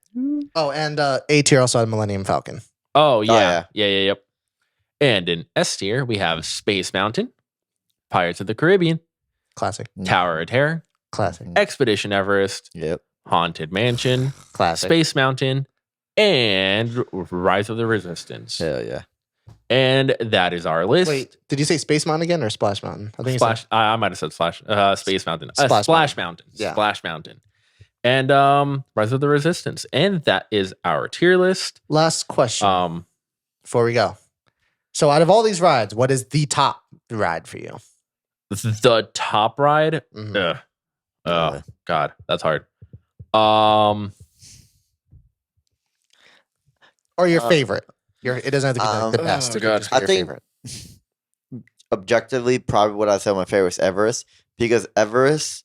Oh, and A tier also had Millennium Falcon. oh yeah. Yep. And in S tier, we have Space Mountain, Pirates of the Caribbean, Classic. Tower of Terror, Classic. Expedition Everest, Yep. Haunted Mansion, Classic. Space Mountain, and Rise of the Resistance. Hell yeah. And that is our list. Wait, did you say Space Mountain again or Splash Mountain? I think you Splash. I might have said Space Mountain. Splash Splash Mountain. Yeah. Splash Mountain. And Rise of the Resistance. And that is our tier list. said. Last question before we go. So, out of all these rides, what is the top ride for you? The top ride. Mhm. Ugh. Oh Yeah. God, that's hard. Or your favorite? It doesn't have to be the best. oh It could God. just be I your think favorite. objectively, probably what I said my favorite is Everest, because Everest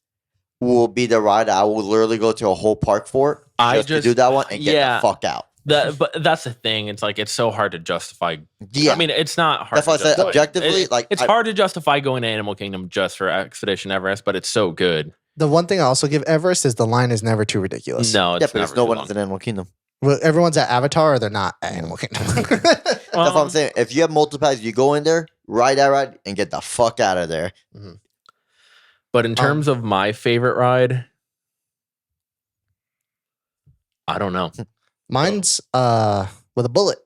will be the ride I will literally go to a whole park for to do that one and get the fuck out. But that's the thing. It's like it's so hard to justify. Yeah, I mean, it's not hard. That's why I said objectively, it's hard to justify going to Animal Kingdom just for Expedition Everest, but it's so good. The one thing I also give Everest is the line is never too ridiculous. No, it's because no one's in Animal Kingdom. Well, everyone's at Avatar or they're not at Animal Kingdom. That's what I'm saying. If you have multiple packs, you go in there, ride that ride, and get the fuck out of there. Mm-hmm. But in terms of my favorite ride, I don't know. Mine's with a bullet.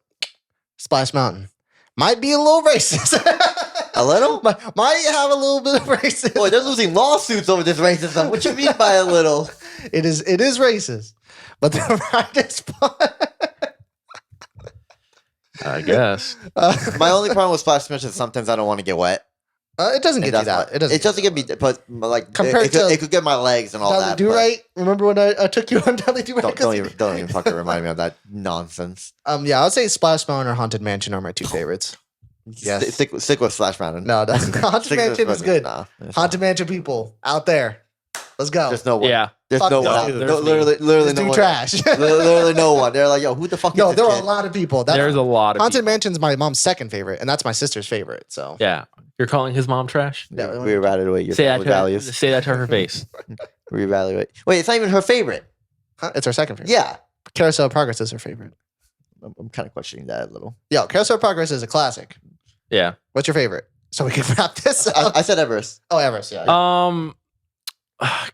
Splash Mountain. Might be a little racist. A little? Might have a little bit of racism. Boy, they're losing lawsuits over this racism. What you mean by a little? It is racist. But the ride is fun. I guess. My only problem with Splash Mountain is sometimes I don't want to get wet. It doesn't get you that. It doesn't get me, but like compared it could get my legs and all Dudley that. Do Right. Remember when I took you on Dudley Do Right? Don't even fucking remind me of that nonsense. Yeah, I'll say Splash Mountain or Haunted Mansion are my two favorites. Yes. Stick with Splash Mountain. No, Haunted Mansion is good. Nah, Haunted Mansion people out there, let's go. There's no one. Yeah. There's Fuck no no, one. dude. Literally no one. trash. Literally no one. They're like, yo, who the fuck is No, this there are kid? a lot of people. There's a lot of Haunted people. Mansion's my mom's second favorite, and that's my sister's favorite. So Yeah. You're calling his mom trash? We reevaluate your Say that values. to her face. Reevaluate. Wait, it's not even her favorite. huh? It's her second favorite. Yeah. Carousel of Progress is her favorite. I'm kind of questioning that a little. Yo, Carousel of Progress is a classic. Yeah. What's your favorite? So we can wrap this up. I said Everest. Oh, Everest. Yeah.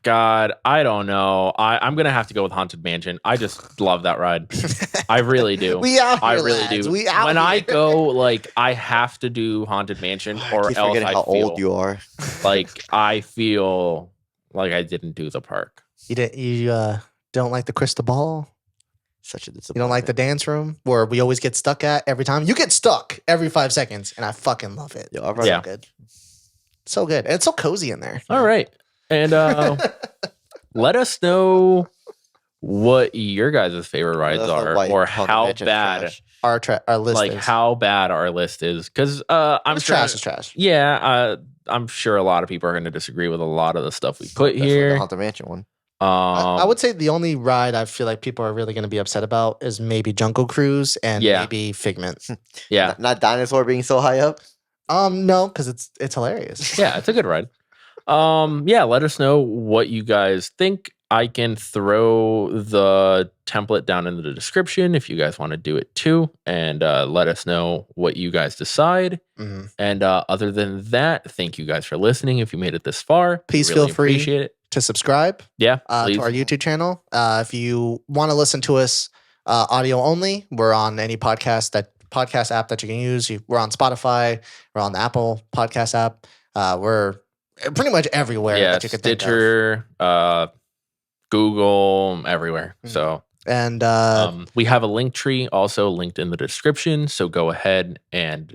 God, I don't know. I'm gonna have to go with Haunted Mansion. I just love that ride. I really do. We out here, I really lads. do. We out when here. I go, like, I have to do Haunted Mansion, or keep else forgetting I how feel old you are. like I feel like I didn't do the park. You don't like the crystal ball? Such a You disappointment. don't like the dance room where we always get stuck at every time? You get stuck every 5 seconds, and I fucking love it. Yo, I've So Yeah. good. So good. And it's so cozy in there. All right, and let us know what your guys' favorite rides That's not are, why or Haunted how Mansion's bad, trash. Our list like is. how bad our list is. Because I'm It's sure trash is trash. Yeah, I'm sure a lot of people are going to disagree with a lot of the stuff we put Definitely here. the Haunted Mansion one. I would say the only ride I feel like people are really going to be upset about is maybe Jungle Cruise and Yeah. maybe Figment. Yeah, Not Dinosaur being so high up. No, because it's hilarious. yeah, it's a good ride. Yeah, let us know what you guys think. I can throw the template down in the description if you guys want to do it too, and let us know what you guys decide. Mhm. And other than that, thank you guys for listening. If you made it this far, Please we really feel free appreciate it. To subscribe Yeah, to please. our YouTube channel. If you want to listen to us audio only, we're on any podcast app that you can use. We're on Spotify. We're on the Apple podcast app. We're pretty much everywhere Yeah, that you could think of. Stitcher, Google, everywhere. Mhm. So And we have a link tree also linked in the description. So go ahead and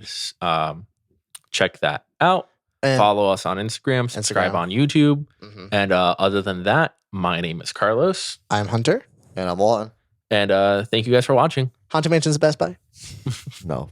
check that out. and- Follow us on Instagram, subscribe Instagram. on YouTube. Mhm. And other than that, my name is Carlos. I'm Hunter. And I'm on. And thank you guys for watching. Haunted Mansion's the best buy. No.